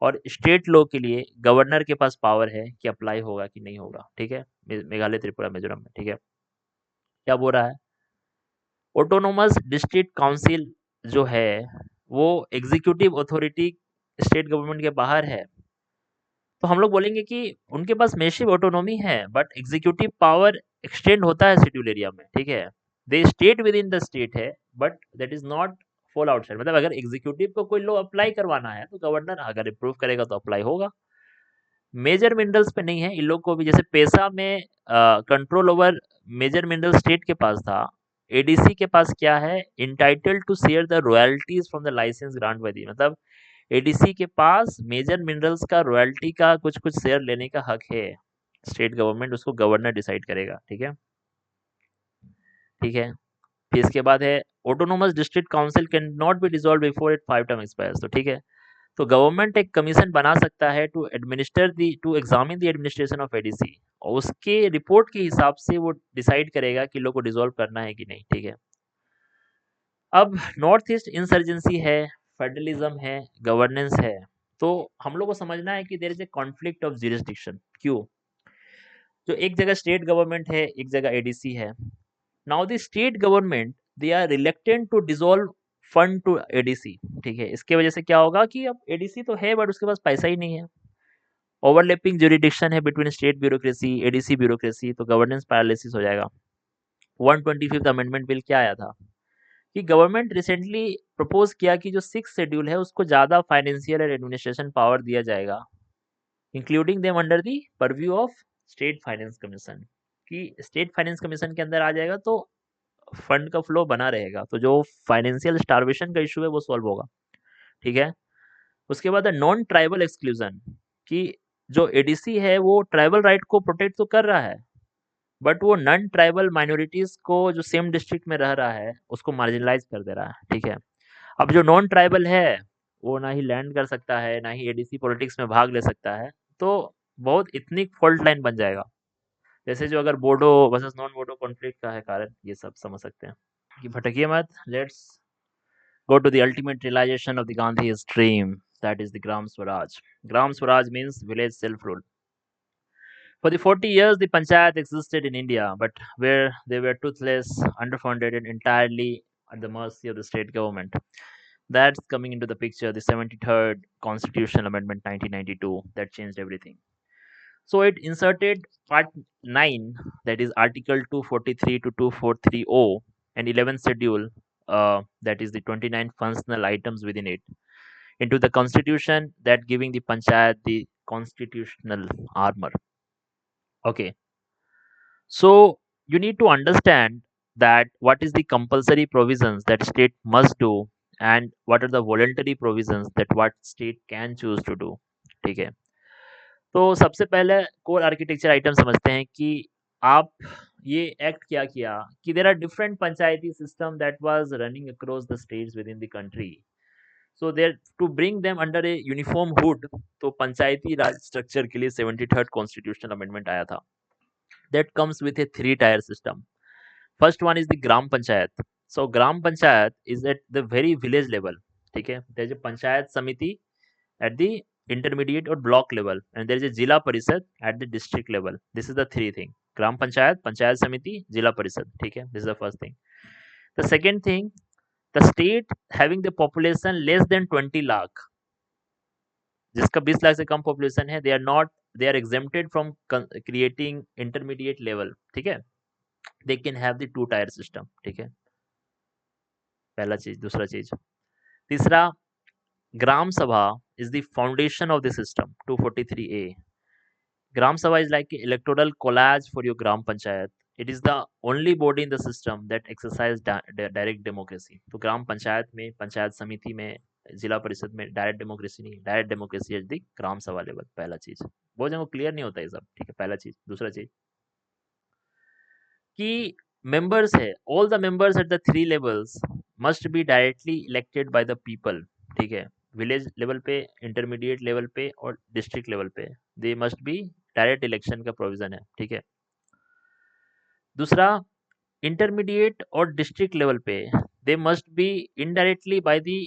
और स्टेट लॉ के लिए गवर्नर के पास पावर है कि अप्लाई होगा कि नहीं होगा, ठीक है। मेघालय, त्रिपुरा, मिजोरम में, ठीक है। क्या बोल रहा है? ऑटोनोमस डिस्ट्रिक्ट काउंसिल जो है वो एग्जीक्यूटिव अथॉरिटी स्टेट गवर्नमेंट के बाहर है। तो हम लोग बोलेंगे कि उनके पास मेसिव ऑटोनॉमी है, बट एग्जीक्यूटिव पावर एक्सटेंड होता है शेड्यूल एरिया में, ठीक है। They state within the state है, but that is not fall outside. मतलब अगर एग्जीक्यूटिव को कोई लॉ अप्लाई करवाना है तो गवर्नर अगर अप्रूव करेगा तो अप्लाई होगा। मेजर मिनरल्स पे नहीं है इन लोग को भी, जैसे पेशा में control over major mineral state के पास था, एडीसी के पास क्या है? Entitled to share the royalties from the license grant by the, मतलब एडीसी के पास मेजर मिनरल्स का रॉयल्टी का कुछ कुछ शेयर लेने का हक है। स्टेट गवर्नमेंट उसको गवर्नर डिसाइड करेगा, ठीक है, ठीक है। फिर इसके बाद है autonomous district council can not be dissolve before it 5 term expires, तो ठीक है। तो गवर्नमेंट एक कमीशन बना सकता है to administer the to examine the administration of ADC, और उसके रिपोर्ट के हिसाब से वो डिसाइड करेगा कि लोग को डिसॉल्व करना है कि नहीं, ठीक है। अब नॉर्थ ईस्ट इंसर्जेंसी है, फेडरलिज्म है, गवर्नेंस है। तो हम लोग को समझना है कि there is a conflict of jurisdiction. क्यों? जो एक जगह स्टेट गवर्नमेंट है, एक जगह एडीसी है। Now the state government they are reluctant to dissolve fund to ADC, ठीक है। इसके वजह से क्या होगा कि अब एडीसी तो है बट उसके पास पैसा ही नहीं है। ओवरलैपिंग जुरिडिक्शन है between state bureaucracy, ADC bureaucracy, तो गवर्नेंस पैरालिसिस हो जाएगा। 125th अमेंडमेंट बिल क्या आया था कि गवर्नमेंट रिसेंटली प्रपोज किया कि जो 6 शेड्यूल है उसको ज्यादा फाइनेंशियल और एडमिनिस्ट्रेशन पावर दिया जाएगा, including them under the purview of state finance commission, कि स्टेट फाइनेंस कमीशन के अंदर आ जाएगा तो फंड का फ्लो बना रहेगा, तो जो फाइनेंशियल स्टारवेशन का इशू है वो सॉल्व होगा, ठीक है। उसके बाद नॉन ट्राइबल एक्सक्लूजन, कि जो एडीसी है वो ट्राइबल राइट को प्रोटेक्ट तो कर रहा है, बट वो नॉन ट्राइबल माइनॉरिटीज को जो सेम डिस्ट्रिक्ट में रह रहा है उसको मार्जिनलाइज कर दे रहा है, ठीक है। अब जो नॉन ट्राइबल है वो ना ही लैंड कर सकता है, ना ही एडीसी पॉलिटिक्स में भाग ले सकता है। तो बहुत इथनिक फॉल्ट लाइन बन जाएगा, जैसे जो अगर Bodo versus non Bodo conflict का है कारण, ये सब समझ सकते हैं। कि भटकिए मत, let's go to the ultimate realization of the Gandhi's dream, that is the Gram Swaraj. Gram Swaraj means village self-rule. For the 40 years, the panchayat existed in India, but where they were toothless, underfunded, and entirely at the mercy of the state government. That's coming into the picture, the 73rd Constitutional Amendment 1992, that changed everything. So it inserted Part 9, that is Article 243 to 243O, and 11th Schedule that is the 29 functional items within it, into the constitution, that giving the panchayat the constitutional armor. Okay, so you need to understand that what is the compulsory provisions that state must do, and what are the voluntary provisions that what state can choose to do. ठीक है, तो सबसे पहले core architecture item समझते हैं कि आप ये एक्ट क्या किया कि there are different panchayati system that was running across the states within the country, so there to bring them under a uniform hood, तो पंचायती राज स्ट्रक्चर के लिए 73rd कॉन्स्टिट्यूशनल अमेंडमेंट आया था, that comes with A 3 tier system. First one is the gram panchayat. So gram panchayat is at the very village level. ठीक है, there is ए पंचायत समिति at the intermediate or block level, and there is a Jila Parishad at the district level. This is the three thing: Gram Panchayat, Panchayat Samiti, Jila Parishad. ठीक है, this is the first thing. The second thing, the state having the population less than 20 lakh, जिसका 20 लाख से कम population है, they are exempted from creating intermediate level. ठीक है, they can have the 2 tier system. ठीक है, पहला चीज. दूसरा चीज, तीसरा, Gram Sabha is the foundation of the system. 243A. Gram Sabha is like an electoral collage for your Gram Panchayat. It is the only body in the system that exercise direct democracy. तो ग्राम पंचायत में, पंचायत समिति में, जिला परिषद में direct democracy नहीं, direct democracy at the gram सभा level. पहला चीज, बहुत जगह क्लियर नहीं होता है सब. ठीक है, पहला चीज. दूसरा चीज कि मेंबर्स है, all the members at the 3 levels must be directly elected by the people. ठीक है, विलेज लेवल पे, इंटरमीडिएट लेवल पे और डिस्ट्रिक्ट लेवल पे they must be direct election का प्रोविजन है. ठीक है. दूसरा, इंटरमीडिएट और डिस्ट्रिक्ट लेवल पे they must be indirectly by the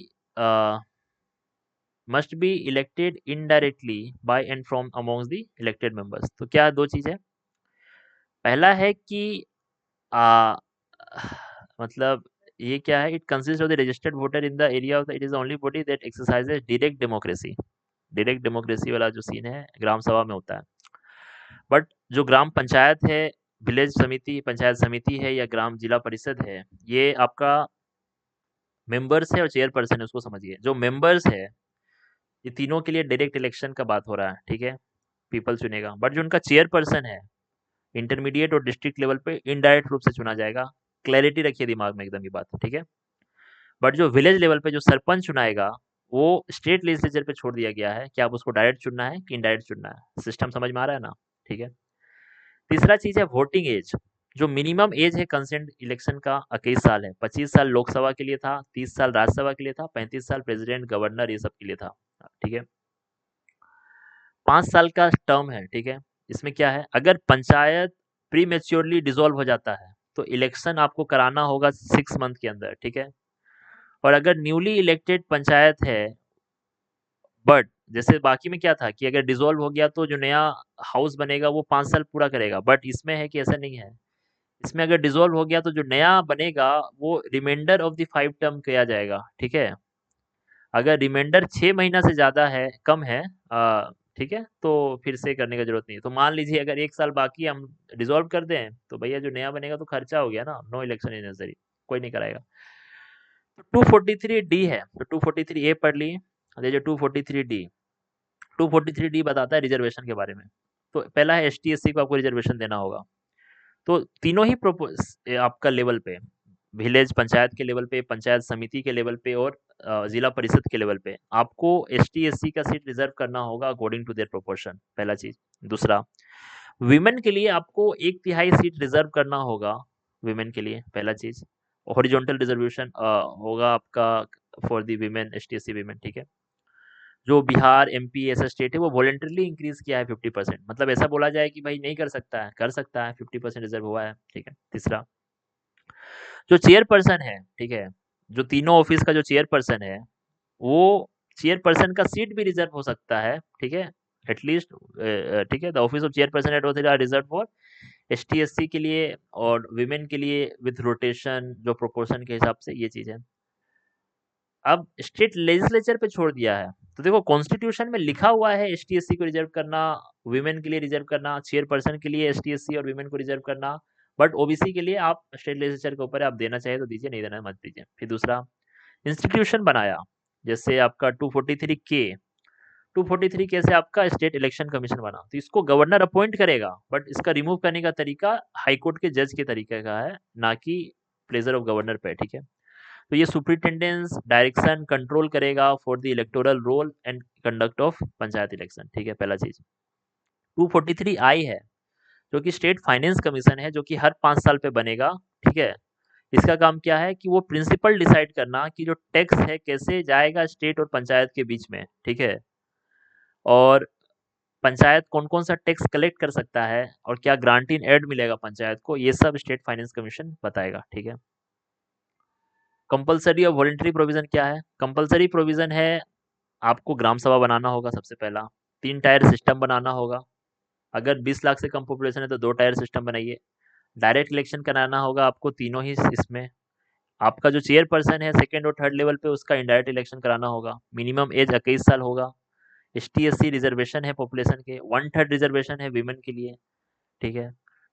must be elected indirectly bye and from amongst the elected members. तो क्या दो चीज है, पहला है कि मतलब ये क्या है, it consist of the registered voter in the area of the, it is the only body that exercises direct democracy. Direct democracy वाला जो सीन है ग्राम सभा में होता है. बट जो ग्राम पंचायत है, विलेज समिति, पंचायत समिति है या ग्राम जिला परिषद है, ये आपका मेंबर्स है और चेयरपर्सन है, उसको समझिए. जो मेंबर्स है, ये तीनों के लिए डायरेक्ट इलेक्शन का बात हो रहा है. ठीक है, पीपल चुनेगा. बट जो उनका चेयरपर्सन है, इंटरमीडिएट और डिस्ट्रिक्ट लेवल पे इनडायरेक्ट रूप से चुना जाएगा. क्लैरिटी रखिए दिमाग में एकदम ये बात. ठीक है, बट जो विलेज लेवल पे जो सरपंच चुनाएगा, वो स्टेट लेजिस्लेचर पे छोड़ दिया गया है कि आप उसको डायरेक्ट चुनना है कि इनडायरेक्ट चुनना है. सिस्टम समझ में आ रहा है ना. ठीक है. तीसरा चीज है वोटिंग एज. जो मिनिमम एज है कंसेंट इलेक्शन का 21 साल है. 25 साल लोकसभा के लिए था, 30 साल राज्यसभा के लिए था, 35 साल प्रेसिडेंट, गवर्नर, ये सब के लिए था. ठीक है, 5 साल का टर्म है. ठीक है, इसमें क्या है, अगर पंचायत प्री मेच्योरली डिसॉल्व हो जाता है तो इलेक्शन आपको कराना होगा 6 मंथ के अंदर. ठीक है, और अगर न्यूली इलेक्टेड पंचायत है, बट जैसे बाकी में क्या था कि अगर डिसॉल्व हो गया तो जो नया हाउस बनेगा वो 5 साल पूरा करेगा. बट इसमें है कि ऐसा नहीं है. इसमें अगर डिसॉल्व हो गया तो जो नया बनेगा वो रिमाइंडर ऑफ द 5 टर्म किया जाएगा. ठीक है, अगर रिमाइंडर 6 महीना से ज़्यादा है, कम है, ठीक है, तो फिर से करने का जरूरत नहीं है. तो मान लीजिए अगर 1 साल बाकी हम डिसॉल्व कर दें तो भैया जो नया बनेगा तो खर्चा हो गया ना, नो इलेक्शन इज नेसेसरी, कोई नहीं कराएगा. तो 243D है, तो 243A पढ़ लिए. जो 243D, 243D बताता है रिजर्वेशन के बारे में. तो पहला है ST SC को आपको रिजर्वेशन देना होगा. तो तीनों ही आपका लेवल पे, विलेज पंचायत के लेवल पे, पंचायत समिति के लेवल पे और जिला परिषद के लेवल पे आपको ST SC का सीट रिजर्व करना होगा अकॉर्डिंग टू देयर प्रोपोर्शन. पहला चीज. दूसरा, विमेन के लिए आपको 1/3 सीट रिजर्व करना होगा, विमेन के लिए. पहला चीज. हॉरिजॉन्टल रिजर्वेशन होगा आपका for the women, ST SC women. ठीक है, जो बिहार, MP ऐसा स्टेट है वो वॉलेंटरली इंक्रीज किया है 50%. मतलब ऐसा बोला जाए कि भाई नहीं कर सकता है, कर सकता है, 50% रिजर्व हुआ है. ठीक है. तीसरा, जो चेयरपर्सन है, ठीक है, जो तीनों ऑफिस का जो चेयरपर्सन है, वो चेयरपर्सन का सीट भी रिजर्व हो सकता है. ठीक है, एटलीस्ट. ठीक है, the office of chairperson at are reserve for ST SC के लिए और विमेन के लिए विथ रोटेशन, जो प्रोपोर्शन के हिसाब से, ये चीज है. अब स्टेट लेजिस्लेचर पे छोड़ दिया है. तो देखो कॉन्स्टिट्यूशन में लिखा हुआ है ST SC को रिजर्व करना, विमेन के लिए रिजर्व करना, चेयरपर्सन के लिए ST SC और विमेन को रिजर्व करना, बट ओबीसी के लिए आप स्टेट लेजिस्लेचर के ऊपर है, आप देना चाहे तो दीजिए, नहीं देना मत दीजिए। फिर दूसरा, इंस्टीट्यूशन बनाया, जैसे आपका 243 के, 243 के से आपका स्टेट इलेक्शन कमीशन बना, तो इसको गवर्नर अपॉइंट करेगा, बट इसका रिमूव करने का तरीका हाईकोर्ट के जज के तरीके का है, ना कि प्लेजर ऑफ गवर्नर पे, ठीक है। तो ये सुपरिटेंडेंस डायरेक्शन कंट्रोल करेगा for the electoral roll and conduct of panchayat election, ठीक है, पहला चीज। 243 आई है, जो कि स्टेट फाइनेंस कमीशन है, जो कि हर 5 साल पे बनेगा, ठीक है। इसका काम क्या है कि वो प्रिंसिपल डिसाइड करना कि जो टैक्स है कैसे जाएगा स्टेट और पंचायत के बीच में, ठीक है, और पंचायत कौन-कौन सा टैक्स कलेक्ट कर सकता है और क्या ग्रांट इन एड मिलेगा पंचायत को, ये सब स्टेट फाइनेंस कमीशन बताएगा, ठीक है। कंपल्सरी और वॉलंटरी प्रोविजन क्या है? कंपल्सरी प्रोविजन है, आपको ग्राम सभा बनाना होगा सबसे पहला, 3 टायर सिस्टम बनाना होगा, अगर 20 लाख से कम पॉपुलेशन है तो 2 टायर सिस्टम बनाइए, डायरेक्ट इलेक्शन कराना होगा आपको तीनों ही इसमें, आपका जो चेयरपर्सन है सेकंड और थर्ड लेवल पे उसका इनडायरेक्ट इलेक्शन कराना होगा, मिनिमम एज 21 साल होगा, ST SC रिजर्वेशन है पॉपुलेशन के, 1/3 रिजर्वेशन है वीमेन के लिए, ठीक है।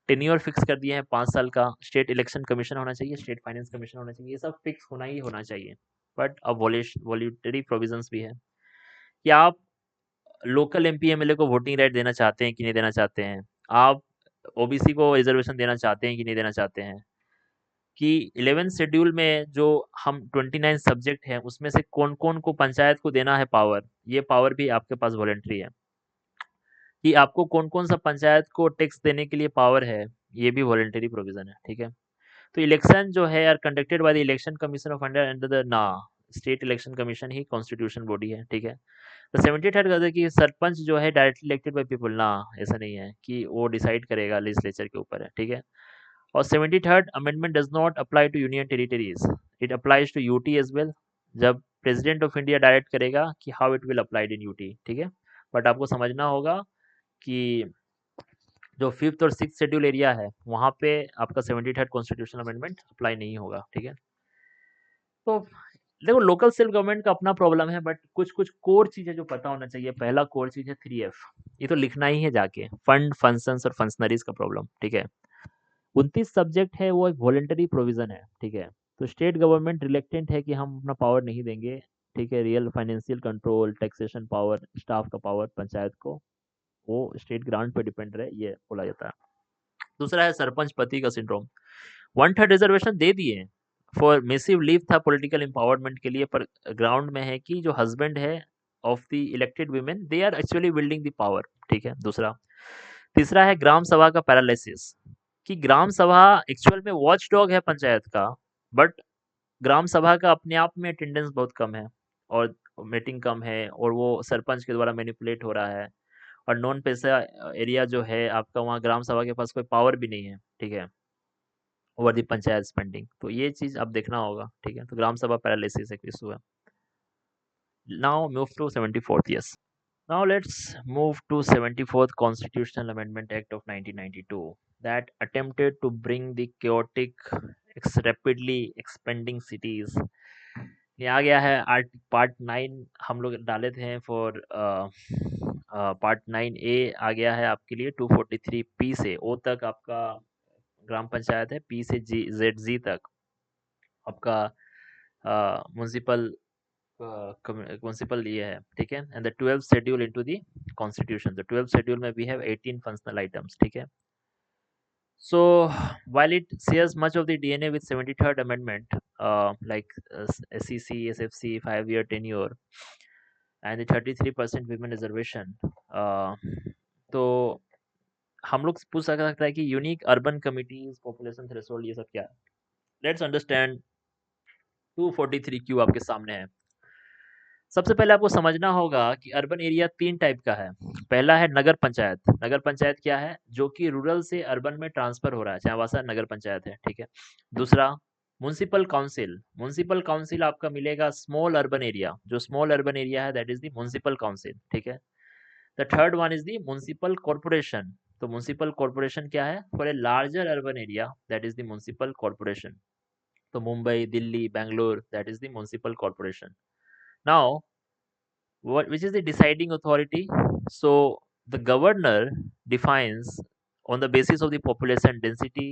टेन्योर फिक्स कर दिए हैं 5 साल का, स्टेट इलेक्शन कमीशन होना चाहिए, स्टेट फाइनेंस कमीशन होना चाहिए, ये सब फिक्स होना ही होना चाहिए। बट अब वॉल्यूटरी प्रोविजंस भी है कि आप लोकल MP MLA को वोटिंग राइट देना चाहते हैं कि नहीं देना चाहते हैं, आप OBC को रिजर्वेशन देना चाहते हैं कि नहीं देना चाहते हैं, कि 11th शेड्यूल में जो हम 29 सब्जेक्ट हैं उसमें से कौन कौन को पंचायत को देना है पावर, ये पावर भी आपके पास वॉलेंट्री है, कि आपको कौन कौन सा पंचायत को टैक्स देने के लिए पावर है, ये भी वॉलेंटरी प्रोविजन है, ठीक है। तो इलेक्शन जो है are conducted by the election commission of India under the ना, स्टेट इलेक्शन कमीशन ही कॉन्स्टिट्यूशन बॉडी है, ठीक है। तो 73rd कहते हैं कि सरपंच जो है डायरेक्टली इलेक्टेड बाय पीपल, ना ऐसा नहीं है कि वो डिसाइड करेगा, लेजिस्लेचर के ऊपर है, ठीक है। और 73rd amendment does not apply to union territories, it applies to UT as well, जब प्रेसिडेंट ऑफ इंडिया डायरेक्ट करेगा कि how it will applied in UT, ठीक है। बट आपको समझना होगा कि जो 5th और 6th शेड्यूल एरिया है वहाँ पे आपका 73rd कॉन्स्टिट्यूशनल अमेंडमेंट अप्लाई नहीं होगा, ठीक है। तो देखो लोकल सेल्फ गवर्नमेंट का अपना प्रॉब्लम है, बट कुछ कुछ कोर चीजें जो पता होना चाहिए, पहला कोर चीज है 3F, ये तो लिखना ही है जाके, फंड फंक्शंस और फंक्शनरीज का प्रॉब्लम, ठीक है। 29 सब्जेक्ट है, वो एक वॉलेंटरी प्रोविजन है, ठीक है। तो स्टेट गवर्नमेंट रिलेक्टेंट है कि हम अपना पावर नहीं देंगे, ठीक है, real financial control, taxation power, staff का पावर पंचायत को, वो स्टेट ग्रांट पे डिपेंड रहे, ये बोला जाता है। दूसरा है सरपंच पति का सिंड्रोम, 1/3 रिजर्वेशन दे दिए फॉर मिसिव लीव था पॉलिटिकल एम्पावरमेंट के लिए, पर ग्राउंड में है कि जो हस्बैंड है of the elected women they are actually building the power, ठीक है, दूसरा। तीसरा है ग्राम सभा का पैरालिसिस, कि ग्राम सभा एक्चुअल में वॉच डॉग है पंचायत का, बट ग्राम सभा का अपने आप में अटेंडेंस बहुत कम है और मीटिंग कम है और वो सरपंच के द्वारा मैनिपुलेट हो रहा है, और नॉन पैसा एरिया जो है आपका, वहाँ ग्राम सभा के पास कोई पावर भी नहीं है, ठीक है, ओवर दी पंचायत स्पेंडिंग, तो ये चीज अब देखना होगा, ठीक है। तो ग्राम सभा पैरालिसिस एक इशू है। Now move to 74th, yes, now let's move to 74th constitutional amendment act of 1992 that attempted to bring the chaotic rapidly expanding cities, ये आ गया है आर्ट पार्ट 9, हम लोग डाले थे फॉर पार्ट 9A आ गया है आपके लिए, 243 P से O तक आपका ग्राम पंचायत है, P से ZZ तक आपका म्युनिसिपल म्युनिसिपल ये है, ठीक है। And the 12th schedule into the constitution, the 12th schedule में वी हैव 18 फंक्शनल आइटम्स, ठीक है। So while it shares much of the DNA with 73rd amendment, like SEC, SFC, 5-year tenure, and the 33% women reservation, तो हम लोग पूछ सकता है कि unique urban committees, population threshold, ये सब क्या है। लेट्स अंडरस्टैंड 243 क्यू आपके सामने है। सबसे पहले आपको समझना होगा कि अर्बन एरिया 3 टाइप का है। पहला है नगर पंचायत। नगर पंचायत क्या है? जो कि रूरल से अर्बन में ट्रांसफर हो रहा है, चाहवासा नगर पंचायत है, ठीक है। दूसरा म्युनिसिपल काउंसिल। म्युनिसिपल काउंसिल आपका मिलेगा स्मॉल अर्बन एरिया, जो स्मॉल अर्बन एरिया है that is the municipal council, ठीक है। The third one is the municipal corporation. तो म्युनिसिपल कॉर्पोरेशन क्या है? For a larger urban area that is the municipal corporation. तो Mumbai, Delhi, Bangalore, that is the municipal corporation. Now which is the deciding authority? So the governor defines on the basis of the population density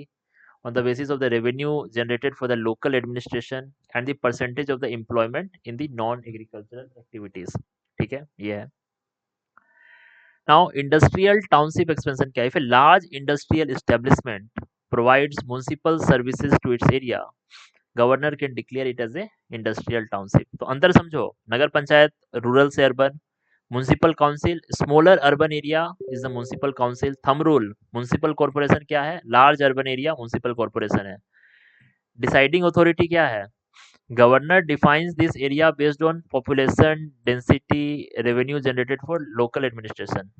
on the basis of the revenue generated for the local administration and the percentage of the employment in the non agricultural activities. ठीक है, ये है. Now industrial township expansion क्या है? If a large industrial establishment provides municipal services to its area, governor can declare it as a industrial township. तो अंतर समझो, nagar panchayat rural से urban, municipal council smaller urban area is the municipal council. Thumb rule, municipal corporation क्या है? Large urban area municipal corporation है. Deciding authority क्या है? Governor defines this area based on population density revenue generated for local administration.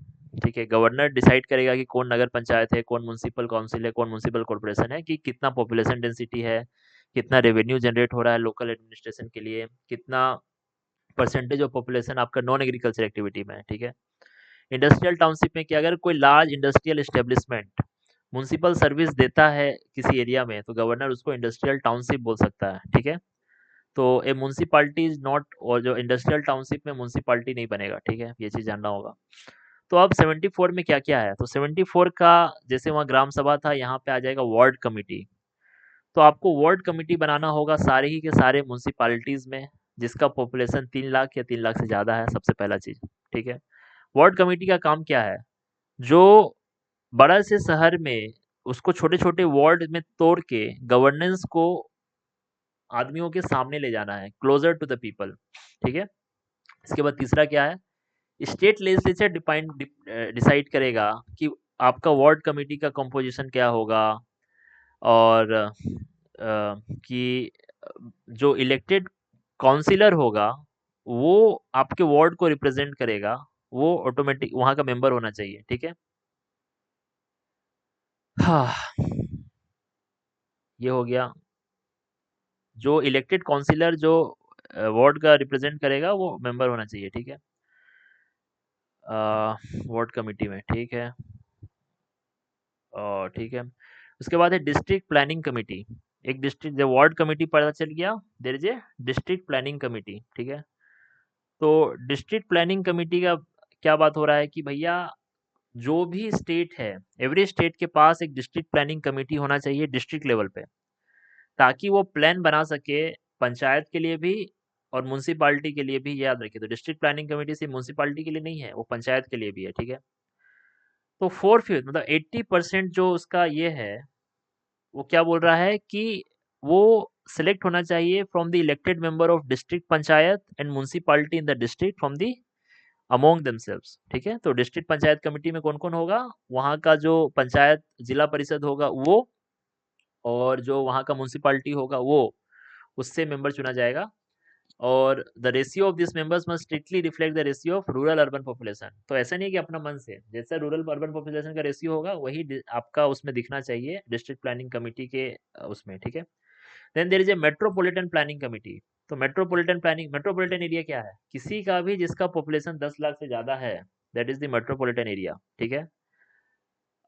ठीक है, governor decide करेगा कि कौन नगर पंचायत है, कौन म्युनिसिपल काउंसिल है, कौन म्युनिसिपल कॉर्पोरेशन है, कि कितना पॉपुलेशन डेंसिटी है, कितना रेवेन्यू जनरेट हो रहा है लोकल एडमिनिस्ट्रेशन के लिए, कितना परसेंटेज ऑफ पॉपुलेशन आपका नॉन एग्रीकल्चर एक्टिविटी में है. ठीक है. इंडस्ट्रियल टाउनशिप में क्या, अगर कोई large industrial establishment municipal service देता है किसी एरिया में, तो गवर्नर उसको इंडस्ट्रियल टाउनशिप बोल सकता है. ठीक है. तो ए म्युनिसिपालिटी इज नॉट, और जो इंडस्ट्रियल टाउनशिप में म्युनिसिपालिटी नहीं बनेगा. ठीक है, ये चीज़ जानना होगा. तो अब 74 में क्या क्या है? तो 74 का, जैसे वहाँ ग्राम सभा था, यहाँ पे आ जाएगा वार्ड कमिटी. तो आपको वार्ड कमिटी बनाना होगा सारे ही के सारे म्युनिसिपालिटीज़ में जिसका पॉपुलेशन 3 लाख या 3 लाख से ज़्यादा है, सबसे पहला चीज़. ठीक है. वार्ड कमिटी का काम क्या है? जो बड़ा से शहर में उसको छोटे छोटे वार्ड में तोड़ के गवर्नेंस को आदमियों के सामने ले जाना है, क्लोजर टू द पीपल. ठीक है. इसके बाद तीसरा क्या है? स्टेट लेजिस्लेचर डिसाइड करेगा कि आपका वार्ड कमेटी का कंपोजिशन क्या होगा, और कि जो इलेक्टेड काउंसिलर होगा वो आपके वार्ड को रिप्रेजेंट करेगा, वो ऑटोमेटिक वहाँ का मेंबर होना चाहिए. ठीक है. हाँ, ये हो गया. जो इलेक्टेड काउंसिलर जो वार्ड का रिप्रेजेंट करेगा वो मेंबर होना चाहिए. ठीक है, वार्ड कमेटी में. ठीक है. और ठीक है, उसके बाद है डिस्ट्रिक्ट प्लानिंग कमेटी. एक डिस्ट्रिक्ट, जब वार्ड कमेटी पता चल गया, there is a district planning committee. ठीक है. तो डिस्ट्रिक्ट प्लानिंग कमेटी का क्या बात हो रहा है कि भैया जो भी स्टेट है, एवरी स्टेट के पास एक डिस्ट्रिक्ट प्लानिंग कमेटी होना चाहिए डिस्ट्रिक्ट लेवल पे, ताकि वो प्लान बना सके पंचायत के लिए भी और म्यूनसिपालिटी के लिए भी. याद रखिए, तो डिस्ट्रिक्ट प्लानिंग कमेटी सिर्फ म्यूनसिपालिटी के लिए नहीं है, वो पंचायत के लिए भी है. ठीक है. तो 4/5 मतलब 80% जो उसका ये है, वो क्या बोल रहा है कि वो सिलेक्ट होना चाहिए from the elected member of district panchayat and municipality in the district from the among themselves. ठीक है. तो डिस्ट्रिक्ट पंचायत कमेटी में कौन कौन होगा? वहाँ का जो पंचायत जिला परिषद होगा वो, और जो वहाँ का म्यूनसिपालिटी होगा वो, उससे मेंबर चुना जाएगा. और the ratio of this members must strictly reflect the ratio of rural urban population. तो ऐसा नहीं है कि अपना मन से, जैसा रूरल अर्बन पॉपुलेशन का रेशियो होगा वही आपका उसमें दिखना चाहिए डिस्ट्रिक्ट प्लानिंग कमेटी के उसमें. ठीक है. Then there is a metropolitan planning committee. तो मेट्रोपॉलिटन एरिया क्या है? किसी का भी जिसका पॉपुलेशन 10 लाख से ज़्यादा है, that is the metropolitan area. ठीक है.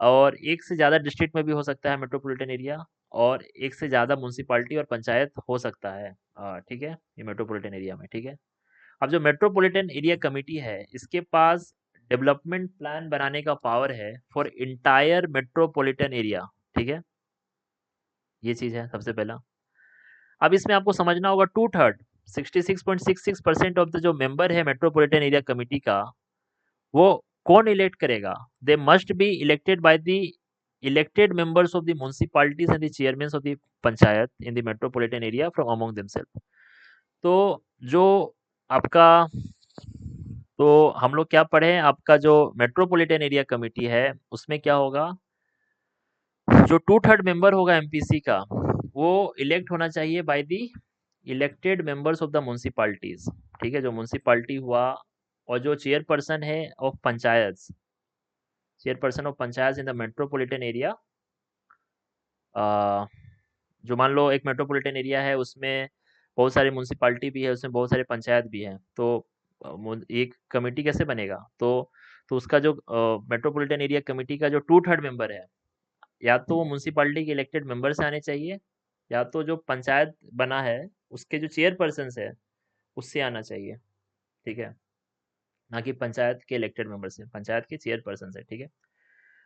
और एक से ज़्यादा डिस्ट्रिक्ट में भी हो सकता है मेट्रोपॉलिटन एरिया, और एक से ज़्यादा म्यूनसिपालिटी और पंचायत हो सकता है. ठीक है, ये मेट्रोपॉलिटन एरिया में. ठीक है. अब जो मेट्रोपॉलिटन एरिया कमेटी है, इसके पास डेवलपमेंट प्लान बनाने का पावर है फॉर इंटायर मेट्रोपॉलिटन एरिया. ठीक है, ये चीज़ है सबसे पहला. अब इसमें आपको समझना होगा, 2/3 66.66% ऑफ द जो मेंबर है मेट्रोपॉलिटन एरिया कमेटी का, वो कौन इलेक्ट करेगा? They must be elected by the elected members of the municipalities and the chairmen of the panchayat in the metropolitan area from among themselves. तो जो आपका, तो हम लोग क्या पढ़े हैं, आपका जो मेट्रोपॉलिटन एरिया कमेटी है उसमें क्या होगा, जो 2/3 मेंबर होगा एमपीसी का, वो इलेक्ट होना चाहिए by the elected members of the municipalities. ठीक है, जो म्यूनसिपालिटी हुआ, और जो चेयरपर्सन है of panchayat, chairperson of panchayat in the metropolitan area, जो मान लो एक मेट्रोपॉलिटन एरिया है, उसमें बहुत सारी म्यूनसिपालिटी भी है, उसमें बहुत सारे पंचायत भी हैं, तो एक कमेटी कैसे बनेगा? तो उसका जो मेट्रोपॉलिटन एरिया कमेटी का जो 2/3 मेंबर है, या तो वो म्यूनसिपालिटी के इलेक्टेड मेंबर से आने चाहिए, या तो जो पंचायत बना है उसके जो चेयरपर्सन है उससे आना चाहिए. ठीक है, ना कि पंचायत के इलेक्टेड मेंबर से, पंचायत के चेयरपर्सन से. ठीक है.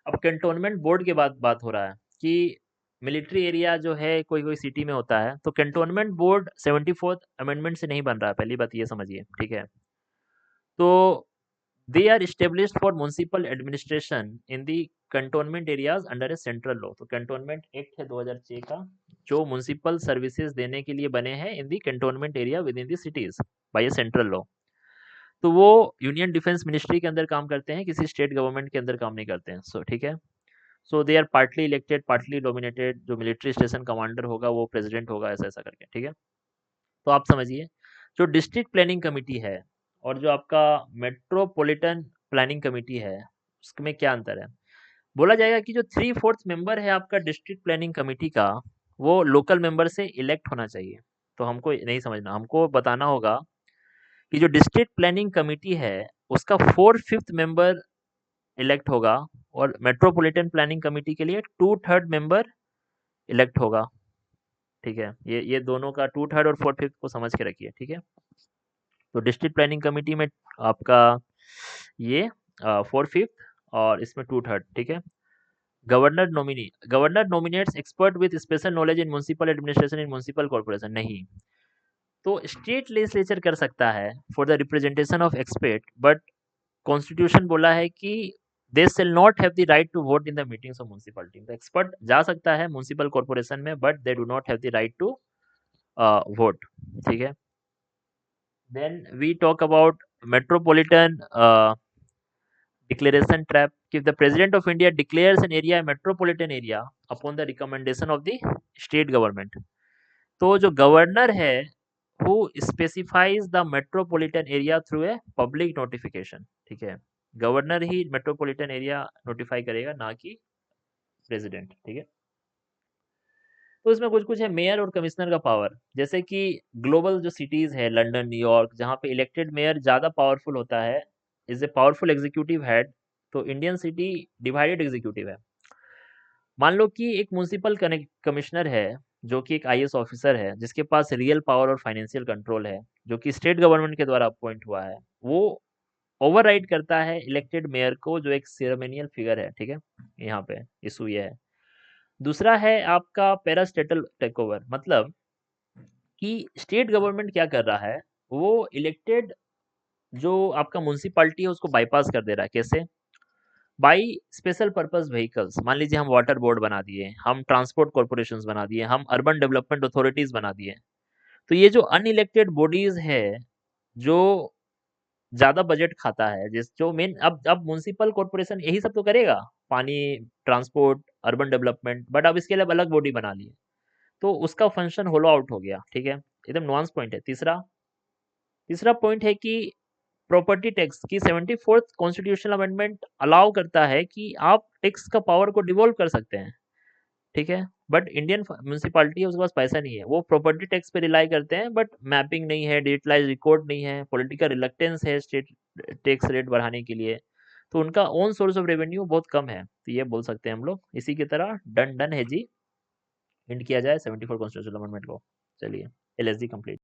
अब कैंटोनमेंट बोर्ड के बाद बात हो रहा है कि मिलिट्री एरिया जो है कोई कोई सिटी में होता है, तो कैंटोनमेंट बोर्ड 74th अमेंडमेंट से नहीं बन रहा है, पहली बात ये समझिए, ठीक है। तो they are established for municipal administration in the cantonment areas under a central law. तो कंटोनमेंट एक्ट है 2006 का, जो म्युनिसिपल सर्विसेज देने के लिए बने हैं in the cantonment area within the cities by a central law. तो वो यूनियन डिफेंस मिनिस्ट्री के अंदर काम करते हैं, किसी स्टेट गवर्नमेंट के अंदर काम नहीं करते हैं। सो ठीक है, so they are partly elected partly dominated, जो मिलिट्री स्टेशन कमांडर होगा वो प्रेसिडेंट होगा, ऐसा ऐसा करके, ठीक है। तो आप समझिए, जो डिस्ट्रिक्ट प्लानिंग कमेटी है और जो आपका मेट्रोपॉलिटन प्लानिंग कमेटी है, उसमें क्या अंतर है। बोला जाएगा कि जो 3/4 मेंबर है आपका डिस्ट्रिक्ट प्लानिंग कमेटी का, वो लोकल मेंबर से इलेक्ट होना चाहिए। तो हमको नहीं समझना, हमको बताना होगा कि जो डिस्ट्रिक्ट प्लानिंग कमेटी है उसका 4/5 मेंबर इलेक्ट होगा, और मेट्रोपॉलिटन प्लानिंग कमेटी के लिए 2/3 मेंबर इलेक्ट होगा, ठीक है। ये दोनों का 2/3 और 4/5 को समझ के रखिए, ठीक है। तो डिस्ट्रिक्ट प्लानिंग कमेटी में आपका ये 4/5 और इसमें 2/3, ठीक है। Governor nominates expert with special knowledge in municipal administration in municipal corporation, नहीं। तो स्टेट लेजिस्लेचर कर सकता है for the representation of expert, but constitution बोला है कि they shall not have the right to vote in the meetings of municipality. तो expert जा सकता है म्युनिसिपल कॉर्पोरेशन में, but they do not have the right to vote, ठीक है। Then we talk about metropolitan declaration trap. If the President of India declares an area a metropolitan area upon the recommendation of the state government, तो जो governor है who specifies the metropolitan area through a public notification, ठीक है। Governor ही metropolitan area notify करेगा, ना कि president, ठीक है। तो इसमें कुछ कुछ है मेयर और कमिश्नर का पावर, जैसे कि ग्लोबल जो सिटीज है लंदन न्यूयॉर्क, जहाँ पे इलेक्टेड मेयर ज़्यादा पावरफुल होता है, is a powerful executive head. तो इंडियन सिटी डिवाइडेड एग्जीक्यूटिव है। मान लो कि एक म्यूनसिपल कमिश्नर है, जो कि एक आईएएस ऑफिसर है, जिसके पास रियल पावर और फाइनेंशियल कंट्रोल है, जो कि स्टेट गवर्नमेंट के द्वारा अपॉइंट हुआ है। वो ओवरराइड करता है इलेक्टेड मेयर को, जो एक सेरेमोनियल फिगर है, ठीक है। यहाँ पे इशू ये है। दूसरा है आपका पैरास्टेटल टेकओवर, मतलब कि स्टेट गवर्नमेंट क्या कर रहा है, वो इलेक्टेड जो आपका म्युनिसिपैलिटी है उसको बाईपास कर दे रहा है। कैसे? By special purpose vehicles. मान लीजिए हम वाटर बोर्ड बना दिए, हम ट्रांसपोर्ट कॉर्पोरेशंस बना दिए, हम अर्बन डेवलपमेंट अथॉरिटीज बना दिए। तो ये जो अनइलेक्टेड बॉडीज है, जो ज्यादा बजट खाता है, जिस जो मेन अब म्युनिसिपल कॉर्पोरेशन यही सब तो करेगा, पानी, ट्रांसपोर्ट, अर्बन डेवलपमेंट, बट अब इसके लिए अलग बॉडी बना लिए, तो उसका फंक्शन होलो आउट हो गया, ठीक है। एकदम नुआंस पॉइंट है। तीसरा तीसरा पॉइंट है कि प्रॉपर्टी टैक्स की 74th कॉन्स्टिट्यूशनल अमेंडमेंट अलाउ करता है कि आप टैक्स का पावर को डिवॉल्व कर सकते हैं, ठीक है। बट इंडियन म्यूनिसिपालिटी है, उसके पास पैसा नहीं है, वो प्रॉपर्टी टैक्स पे रिलाई करते हैं, बट मैपिंग नहीं है, डिजिटलाइज रिकॉर्ड नहीं है, पॉलिटिकल रिलक्टेंस है स्टेट टैक्स रेट बढ़ाने के लिए। तो उनका ओन सोर्स ऑफ रेवेन्यू बहुत कम है। तो ये बोल सकते हैं हम लोग। इसी की तरह डन डन है जी, एंड किया जाए 74 कॉन्स्टिट्यूशनल अमेंडमेंट को। चलिए, एलएसडी कंप्लीट।